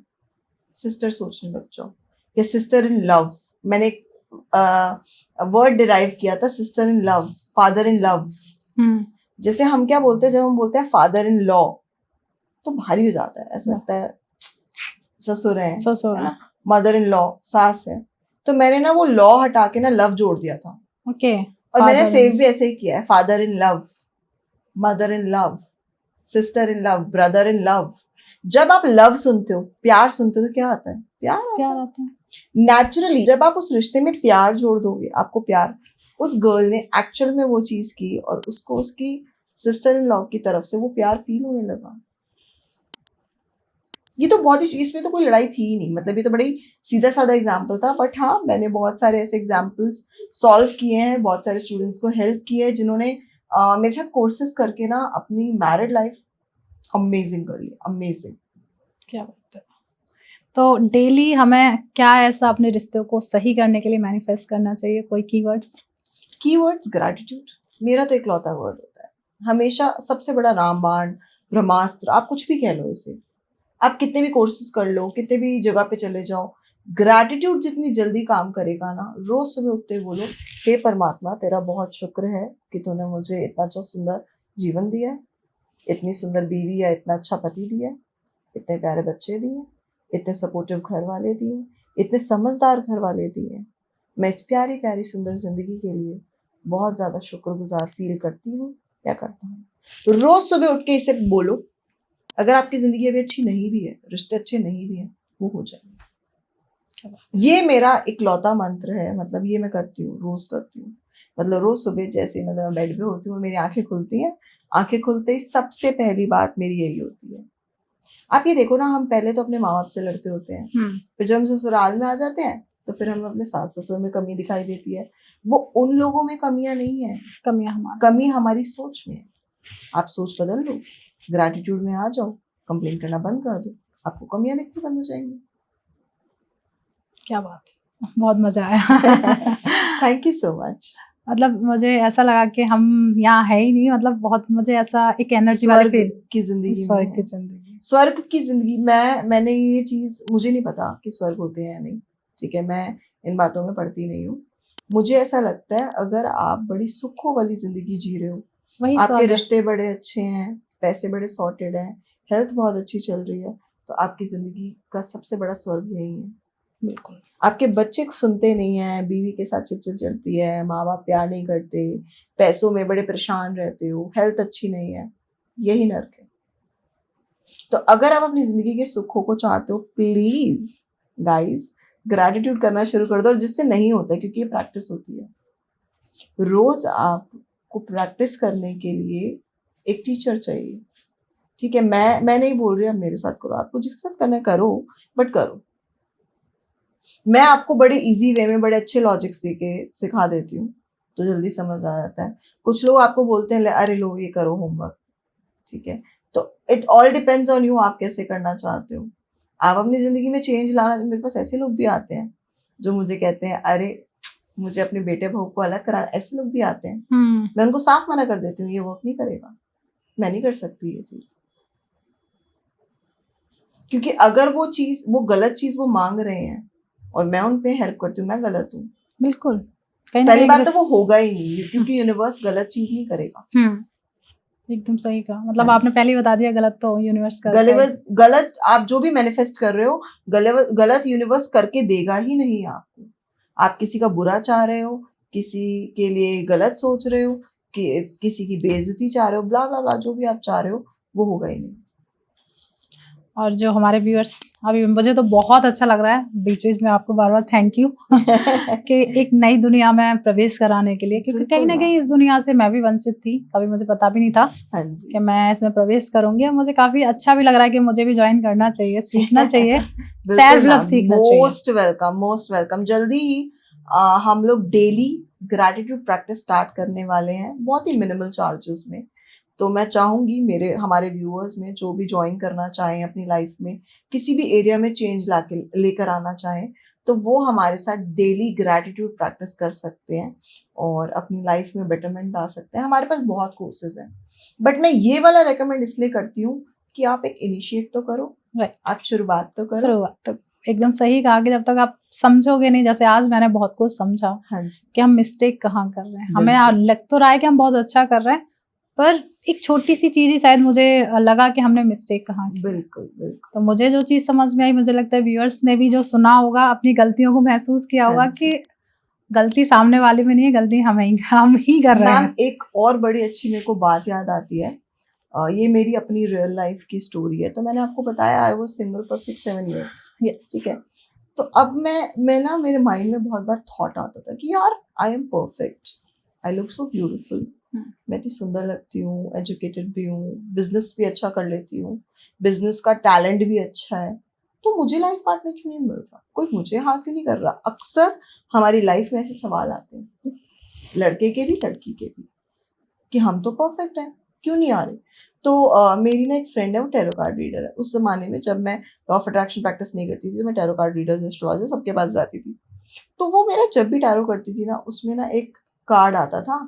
सिस्टर सोचने लग जाओ, या सिस्टर इन लव, मैंने एक वर्ड डिराइव किया था, sister in love, father in love. जैसे हम क्या बोलते हैं, जब हम बोलते हैं फादर इन लॉ तो भारी हो जाता है, ऐसा लगता है ससुर है ना, मदर इन लॉ सास है। तो मैंने ना वो लॉ हटा के ना लव जोड़ दिया था। ओके। और मैंने सेव भी ऐसे ही किया है, father in love, mother in love, sister in love, brother in love. जब आप लव सुनते हो, प्यार सुनते हो, तो क्या आता है, प्यार आता है नेचुरली। जब आप उस रिश्ते में प्यार जोड़ दोगे, आपको प्यार, उस गर्ल ने एक्चुअल में वो चीज की और उसको उसकी सिस्टर इन लॉ की तरफ से वो प्यार फील होने लगा। ये तो बहुत ही, इसमें तो कोई लड़ाई थी ही नहीं, मतलब ये तो बड़ी सीधा साधा एग्जाम्पल था। बट हाँ, मैंने बहुत सारे ऐसे एग्जाम्पल्स सॉल्व किए हैं, बहुत सारे स्टूडेंट्स को हेल्प किया है जिन्होंने मेरे साथ कोर्सेज करके ना अपनी मैरिड लाइफ अमेजिंग कर ली, अमेजिंग। क्या बात है। तो डेली हमें क्या ऐसा अपने रिश्तों को सही करने के लिए मैनिफेस्ट करना चाहिए, कोई कीवर्ड्स? ग्रैटिट्यूड मेरा तो इकलौता वर्ड होता है हमेशा। सबसे बड़ा रामबाण, ब्रह्मास्त्र, आप कुछ भी कह लो इसे, आप कितने भी कोर्सेज कर लो, कितने भी जगह पे चले जाओ, ग्रैटिट्यूड जितनी जल्दी काम करेगा ना, रोज सुबह उठते बोलो, हे परमात्मा तेरा बहुत शुक्र है कि तूने मुझे इतना अच्छा सुंदर जीवन दिया है, इतनी सुंदर बीवी या इतना अच्छा पति दिया है, इतने प्यारे बच्चे दिए, इतने सपोर्टिव घर वाले दिए, इतने समझदार घर वाले दिए। मैं इस प्यारी प्यारी सुंदर जिंदगी के लिए बहुत ज्यादा शुक्रगुजार फील करती हूँ या करता हूँ। तो रोज सुबह उठ के इसे बोलो। अगर आपकी जिंदगी अभी अच्छी नहीं भी है, रिश्ते अच्छे नहीं भी हैं, वो हो जाएंगे। ये मेरा इकलौता मंत्र है, मतलब ये मैं करती हूँ, रोज करती हूँ। मतलब रोज सुबह जैसे मतलब बेड पे होती हूँ, मेरी आंखें खुलती हैं, आंखें खुलते ही सबसे पहली बात मेरी यही होती है। आप ये देखो ना, हम पहले तो अपने माँ बाप से लड़ते होते हैं, फिर जब हम ससुराल में आ जाते हैं तो फिर हमें अपने सास ससुर में कमी दिखाई देती है। वो उन लोगों में कमियां नहीं है, कमी हमारी सोच में है। आप सोच बदल लो, ग्रैटिट्यूड में आ जाओ, कंप्लेन करना बंद कर दो, आपको कमियां दिखनी बंद हो जाएंगी। क्या बात है, बहुत मजा आया। Thank you so much. मतलब मुझे ऐसा लगा कि हम यहाँ है ही नहीं, मतलब बहुत मुझे ऐसा एक एनर्जी वाली फील की जिंदगी, स्वर्ग की जिंदगी। मैंने ये चीज, मुझे नहीं पता कि स्वर्ग होते हैं या नहीं, ठीक है, मैं इन बातों में पढ़ती नहीं हूँ। मुझे ऐसा लगता है अगर आप बड़ी सुखों वाली जिंदगी जी रहे हो, आपके रिश्ते बड़े अच्छे हैं, पैसे बड़े सॉर्टेड हैं, हेल्थ बहुत अच्छी चल रही है, तो आपकी जिंदगी का सबसे बड़ा स्वर्ग यही है। बिल्कुल। आपके बच्चे सुनते नहीं है, बीवी के साथ चिड़चिड़ चलती है, माँ बाप प्यार नहीं करते, पैसों में बड़े परेशान रहते हो, हेल्थ अच्छी नहीं है, यही नर्क है। तो अगर आप अपनी जिंदगी के सुखों को चाहते हो, प्लीज गाइस ग्रैटिट्यूड करना शुरू कर दो। और जिससे नहीं होता है, क्योंकि ये प्रैक्टिस होती है, रोज आपको प्रैक्टिस करने के लिए एक टीचर चाहिए, ठीक है। मैं नहीं बोल रही आप मेरे साथ करो, आपको जिसके साथ करना है करो, बट करो। मैं आपको बड़े इजी वे में बड़े अच्छे लॉजिक्स देके सिखा देती हूँ, तो जल्दी समझ आ जाता है। कुछ लोग आपको बोलते हैं अरे लो ये करो होमवर्क, ठीक है। तो it all depends on you, आप कैसे करना चाहते हो। आप अपनी जिंदगी में चेंज लाना, मेरे पास ऐसे लोग भी आते हैं जो मुझे कहते हैं अरे मुझे अपने बेटे बहू को अलग कराना, ऐसे लोग भी आते हैं। मैं उनको साफ मना कर देती हूँ, ये वर्क नहीं करेगा, मैं नहीं कर सकती ये चीज। क्योंकि अगर वो गलत चीज वो मांग रहे हैं और मैं उन पे हेल्प करती हूँ, मैं गलत हूँ। बिल्कुल। पहली बात तो वो होगा ही नहीं, क्योंकि यूनिवर्स गलत चीज नहीं करेगा। एकदम सही कहा, मतलब आपने पहले ही बता दिया, गलत तो यूनिवर्स करता है। गलत आप जो भी मैनिफेस्ट कर रहे हो, गलत यूनिवर्स करके देगा ही नहीं आपको। आप किसी का बुरा चाह रहे हो, किसी के लिए गलत सोच रहे हो, कि किसी की बेइज्जती चाह रहे हो, ब्ला ब्ला ब्ला, जो भी आप चाह रहे हो वो होगा ही नहीं। और जो हमारे व्यूअर्स, अभी मुझे तो बहुत अच्छा लग रहा है, बीच बीच में आपको बार बार थैंक यू कि एक नई दुनिया में प्रवेश कराने के लिए, क्योंकि कहीं ना कहीं इस दुनिया से मैं भी वंचित थी, कभी मुझे पता भी नहीं था कि मैं इसमें प्रवेश करूंगी। और मुझे काफी अच्छा भी लग रहा है कि मुझे भी ज्वाइन करना चाहिए, सीखना चाहिए, सेल्फ लव सीखना चाहिए। Most welcome, most welcome. जल्दी ही हम लोग डेली ग्रैटिट्यूड प्रैक्टिस स्टार्ट करने वाले हैं, बहुत ही मिनिमल चार्जेस में। तो मैं चाहूंगी हमारे व्यूअर्स में जो भी ज्वाइन करना चाहें, अपनी लाइफ में किसी भी एरिया में चेंज लेकर आना चाहें, तो वो हमारे साथ डेली ग्रैटिट्यूड प्रैक्टिस कर सकते हैं और अपनी लाइफ में बेटरमेंट ला सकते हैं। हमारे पास बहुत कोर्सेज हैं, बट मैं ये वाला रेकमेंड इसलिए करती हूँ कि आप एक इनिशिएट तो करो, आप शुरुआत तो करो। शुरुआत तो एकदम सही कहा कि जब तक आप समझोगे नहीं, जैसे आज मैंने बहुत कुछ समझा कि हम मिस्टेक कहाँ कर रहे हैं। हमें लग तो रहा है कि हम बहुत अच्छा कर रहे हैं, पर एक छोटी सी चीज ही शायद मुझे लगा कि हमने मिस्टेक कहाँ की। बिल्कुल बिल्कुल। तो मुझे जो चीज समझ में आई, मुझे लगता है व्यूअर्स ने भी जो सुना होगा अपनी गलतियों को महसूस किया होगा कि गलती सामने वाले में नहीं है, गलती हम ही कर रहे हैं। मैम एक और बड़ी अच्छी मेरे को बात याद आती है, ये मेरी अपनी रियल लाइफ की स्टोरी है। तो मैंने आपको बताया I was single for 6-7 years, yes, ठीक है। तो अब मैं ना मेरे माइंड में बहुत बार थॉट आता था कि यार I am perfect, I look so beautiful, मैं इतनी सुंदर लगती हूँ, एजुकेटेड भी हूँ, बिजनेस भी अच्छा कर लेती हूँ, बिजनेस का टैलेंट भी अच्छा है, तो मुझे लाइफ पार्टनर क्यों नहीं मिल रहा, कोई मुझे हाँ क्यों नहीं कर रहा। अक्सर हमारी लाइफ में ऐसे सवाल आते हैं, लड़के के भी लड़की के भी, कि हम तो परफेक्ट हैं, क्यों नहीं आ रहे। तो मेरी ना एक फ्रेंड है, वो टैरो कार्ड रीडर है। उस जमाने में जब मैं लॉ ऑफ अट्रैक्शन प्रैक्टिस नहीं करती थी, तो मैं टैरो कार्ड रीडर्स, एस्ट्रोलॉजर सबके पास जाती थी। तो वो मेरा जब भी टैरो करती थी ना, उसमें ना एक कार्ड आता था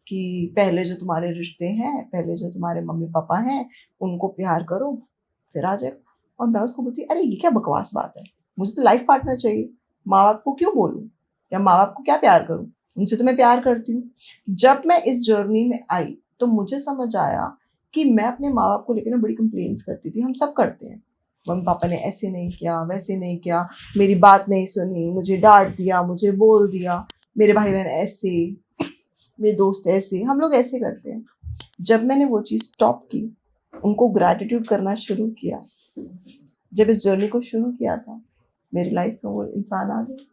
कि पहले जो तुम्हारे रिश्ते हैं, पहले जो तुम्हारे मम्मी पापा हैं, उनको प्यार करो, फिर आ जाए। और मैं उसको बोलती, अरे ये क्या बकवास बात है, मुझे तो लाइफ पार्टनर चाहिए, माँ बाप को क्यों बोलूँ, या माँ बाप को क्या प्यार करूँ, उनसे तो मैं प्यार करती हूँ। जब मैं इस जर्नी में आई तो मुझे समझ आया कि मैं अपने माँ बाप को लेकर ना बड़ी कंप्लेंट्स करती थी। हम सब करते हैं, मम्मी पापा ने ऐसे नहीं किया, वैसे नहीं किया, मेरी बात नहीं सुनी, मुझे डांट दिया, मुझे बोल दिया, मेरे भाई बहन ऐसे, मेरे दोस्त ऐसे, हम लोग ऐसे करते हैं। जब मैंने वो चीज़ स्टॉप की, उनको ग्रैटिट्यूड करना शुरू किया, जब इस जर्नी को शुरू किया था, मेरी लाइफ में वो इंसान आ गए।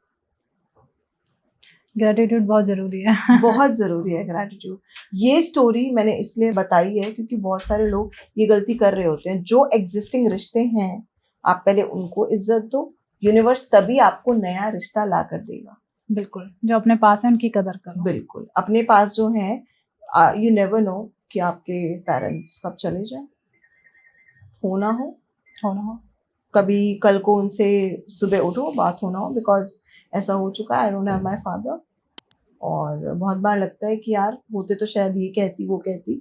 ग्रैटिट्यूड बहुत जरूरी है। बहुत जरूरी है ग्रैटिट्यूड। ये स्टोरी मैंने इसलिए बताई है क्योंकि बहुत सारे लोग ये गलती कर रहे होते हैं। जो एग्जिस्टिंग रिश्ते हैं, आप पहले उनको इज्जत दो, यूनिवर्स तभी आपको नया रिश्ता ला कर देगा। बिल्कुल, जो अपने पास है उनकी कदर करो। बिल्कुल, अपने पास जो है, यू नेवर नो कि आपके पेरेंट्स कब चले जाए, हो ना हो, कभी कल को उनसे सुबह उठो बात होना हो, बिकॉज ऐसा हो चुका है। I don't have my father, और बहुत बार लगता है कि यार होते तो शायद ये कहती वो कहती।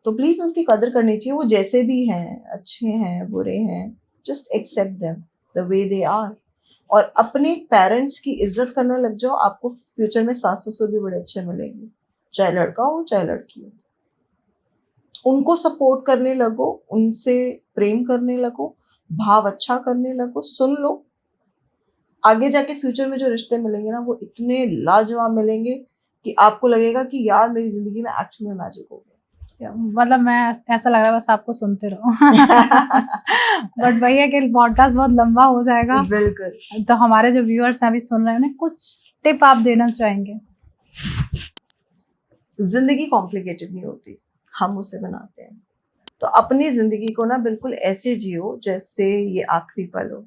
तो प्लीज उनकी कदर करनी चाहिए, वो जैसे भी हैं, अच्छे हैं बुरे हैं, just accept them the way they are. और अपने पेरेंट्स की इज्जत करने लग जाओ, आपको फ्यूचर में सास ससुर भी बड़े अच्छे मिलेंगे, चाहे लड़का हो चाहे लड़की हो। उनको सपोर्ट करने लगो, उनसे प्रेम करने लगो, भाव अच्छा करने लगो, सुन लो। आगे जाके फ्यूचर में जो रिश्ते मिलेंगे ना, वो इतने लाजवाब मिलेंगे कि आपको लगेगा कि यार मेरी जिंदगी में एक्चुअली में मैजिक हो गया। मतलब मैं, ऐसा लग रहा है बस आपको सुनते रहो। बट वही है कि पॉडकास्ट बहुत लंबा हो जाएगा। बिल्कुल। तो हमारे जो व्यूअर्स हैं अभी सुन रहे हैं, उन्हें कुछ टिप आप देना चाहेंगे? जिंदगी कॉम्प्लिकेटेड नहीं होती, हम उसे बनाते हैं। तो अपनी जिंदगी को ना बिल्कुल ऐसे जियो जैसे ये आखिरी पल हो।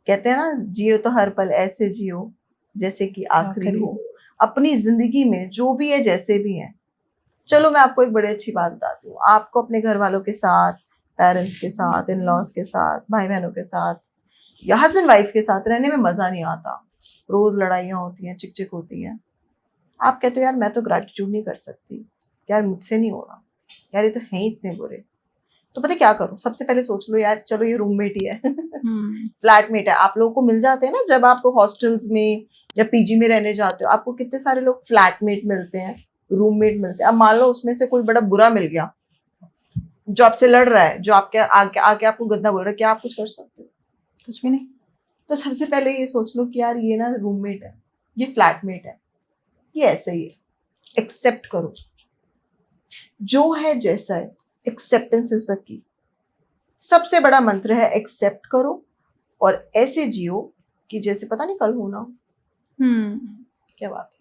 कहते हैं ना, जियो तो हर पल ऐसे जियो जैसे कि आखिरी हो। अपनी जिंदगी में जो भी है, जैसे भी है। चलो मैं आपको एक बड़ी अच्छी बात बताती हूँ। आपको अपने घर वालों के साथ, पेरेंट्स के साथ, इन लॉज के साथ, भाई बहनों के साथ, या हस्बैंड वाइफ के साथ रहने में मजा नहीं आता। रोज लड़ाइयाँ होती हैं, चिक चिक होती हैं। आप कहते हो यार मैं तो ग्रैटिट्यूड नहीं कर सकती, यार मुझसे नहीं हो रहा, यार ये तो हैं इतने बुरे। तो पता क्या करो, सबसे पहले सोच लो यार चलो ये रूममेट ही है, फ्लैटमेट है। आप लोगों को मिल जाते हैं ना, जब आप हॉस्टल्स में या पीजी में रहने जाते हो, आपको कितने सारे लोग फ्लैटमेट मिलते हैं, रूममेट मिलते हैं। अब मान लो उसमें से कोई बड़ा बुरा मिल गया जो आपसे लड़ रहा है, जो आपके आके आपको गंदा बोल रहा है, क्या आप कुछ कर सकते हो? कुछ भी नहीं। तो सबसे पहले ये सोच लो कि यार ये ना रूममेट है, ये फ्लैटमेट है, ये ऐसे ही है, एक्सेप्ट करो जो है जैसा है। Acceptance is the key. सबसे बड़ा मंत्र है एक्सेप्ट करो और ऐसे जियो कि जैसे पता नहीं कल होना हो। क्या बात है।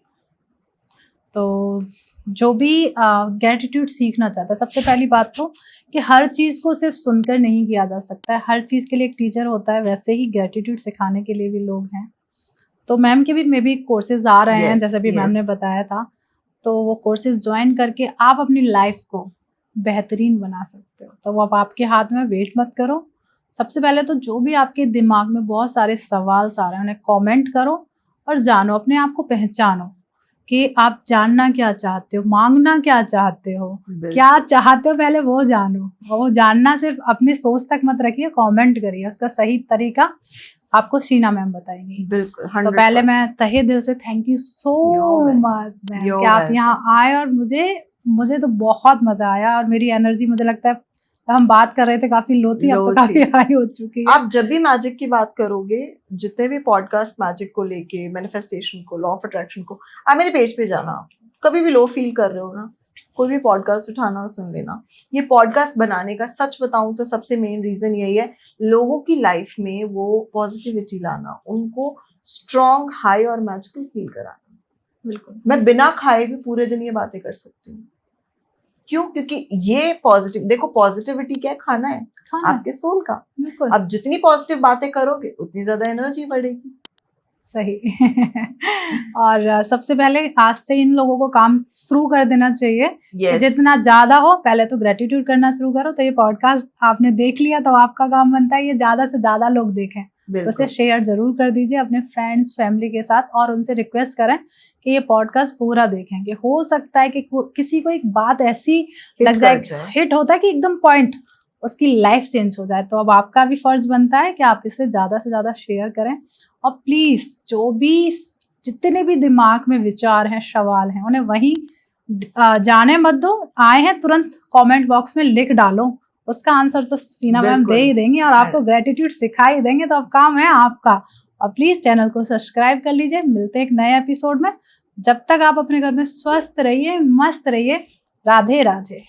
तो जो भी ग्रेटिट्यूड सीखना चाहता है, सबसे पहली बात तो कि हर चीज़ को सिर्फ सुनकर नहीं किया जा सकता है, हर चीज़ के लिए एक टीचर होता है। वैसे ही ग्रेटिट्यूड सिखाने के लिए भी लोग हैं। तो मैम के भी मे बी कोर्सेज आ रहे हैं, जैसे भी मैम ने बताया था। तो वो कोर्सेज ज्वाइन करके आप अपनी लाइफ को बेहतरीन बना सकते हो। तो वो अब आपके हाथ में, वेट मत करो, सबसे पहले तो जो भी आपके दिमाग में बहुत सारे सवाल आ रहे हैं उन्हें कमेंट करो और जानो, अपने आप को पहचानो कि आप जानना क्या चाहते हो, मांगना क्या चाहते हो, क्या चाहते हो, पहले वो जानो। और वो जानना सिर्फ अपनी सोच तक मत रखिए, कमेंट करिए, उसका सही तरीका आपको शीना मैम बताएंगी। बिल्कुल। तो पहले मैं तहे दिल से thank you so much ma'am कि आप यहाँ आए, और मुझे तो बहुत मजा आया, और मेरी एनर्जी मुझे लगता है हम बात कर रहे थे काफी लो थी, अब तो काफी हाई हो चुकी है। आप जब भी मैजिक की बात करोगे, जितने भी पॉडकास्ट मैजिक को लेके, मैनिफेस्टेशन को, लॉ ऑफ अट्रैक्शन को, आप मेरे पेज पे जाना। कभी भी लो फील कर रहे हो ना, कोई भी पॉडकास्ट उठाना और सुन लेना। ये पॉडकास्ट बनाने का सच बताऊं तो सबसे मेन रीजन यही है, लोगों की लाइफ में वो पॉजिटिविटी लाना, उनको स्ट्रॉन्ग, हाई और मैजिकल फील कराना। बिल्कुल, मैं बिना खाए भी पूरे दिन ये बातें कर सकती हूँ। क्यों? क्योंकि ये पॉजिटिव, देखो पॉजिटिविटी क्या है, खाना है आपके सोल का। बिल्कुल, अब जितनी पॉजिटिव बातें करोगे उतनी ज्यादा एनर्जी बढ़ेगी। सही। और सबसे पहले आज से इन लोगों को काम शुरू कर देना चाहिए कि जितना ज्यादा हो, पहले तो ग्रेटिट्यूड करना शुरू करो। तो ये पॉडकास्ट आपने देख लिया तो आपका काम बनता है ये ज्यादा से ज्यादा लोग देखें, तो उसे शेयर जरूर कर दीजिए अपने फ्रेंड्स, फैमिली के साथ, और उनसे रिक्वेस्ट करें कि ये पॉडकास्ट पूरा देखें। कि हो सकता है कि किसी को एक बात ऐसी लग जाए, हिट होता है कि एकदम पॉइंट, उसकी लाइफ चेंज हो जाए। तो अब आपका भी फर्ज बनता है कि आप इसे ज्यादा से ज्यादा शेयर करें। और प्लीज जितने भी दिमाग में विचार हैं, सवाल हैं, उन्हें वहीं जाने मत दो। आए हैं तुरंत कमेंट बॉक्स में लिख डालो, उसका आंसर तो शीना मैम दे ही देंगी और आपको ग्रेटिट्यूड सिखा ही देंगे। तो अब काम है आपका। और प्लीज चैनल को सब्सक्राइब कर लीजिए। मिलते हैं एक नए एपिसोड में। जब तक आप अपने घर में स्वस्थ रहिए, मस्त रहिए। राधे राधे।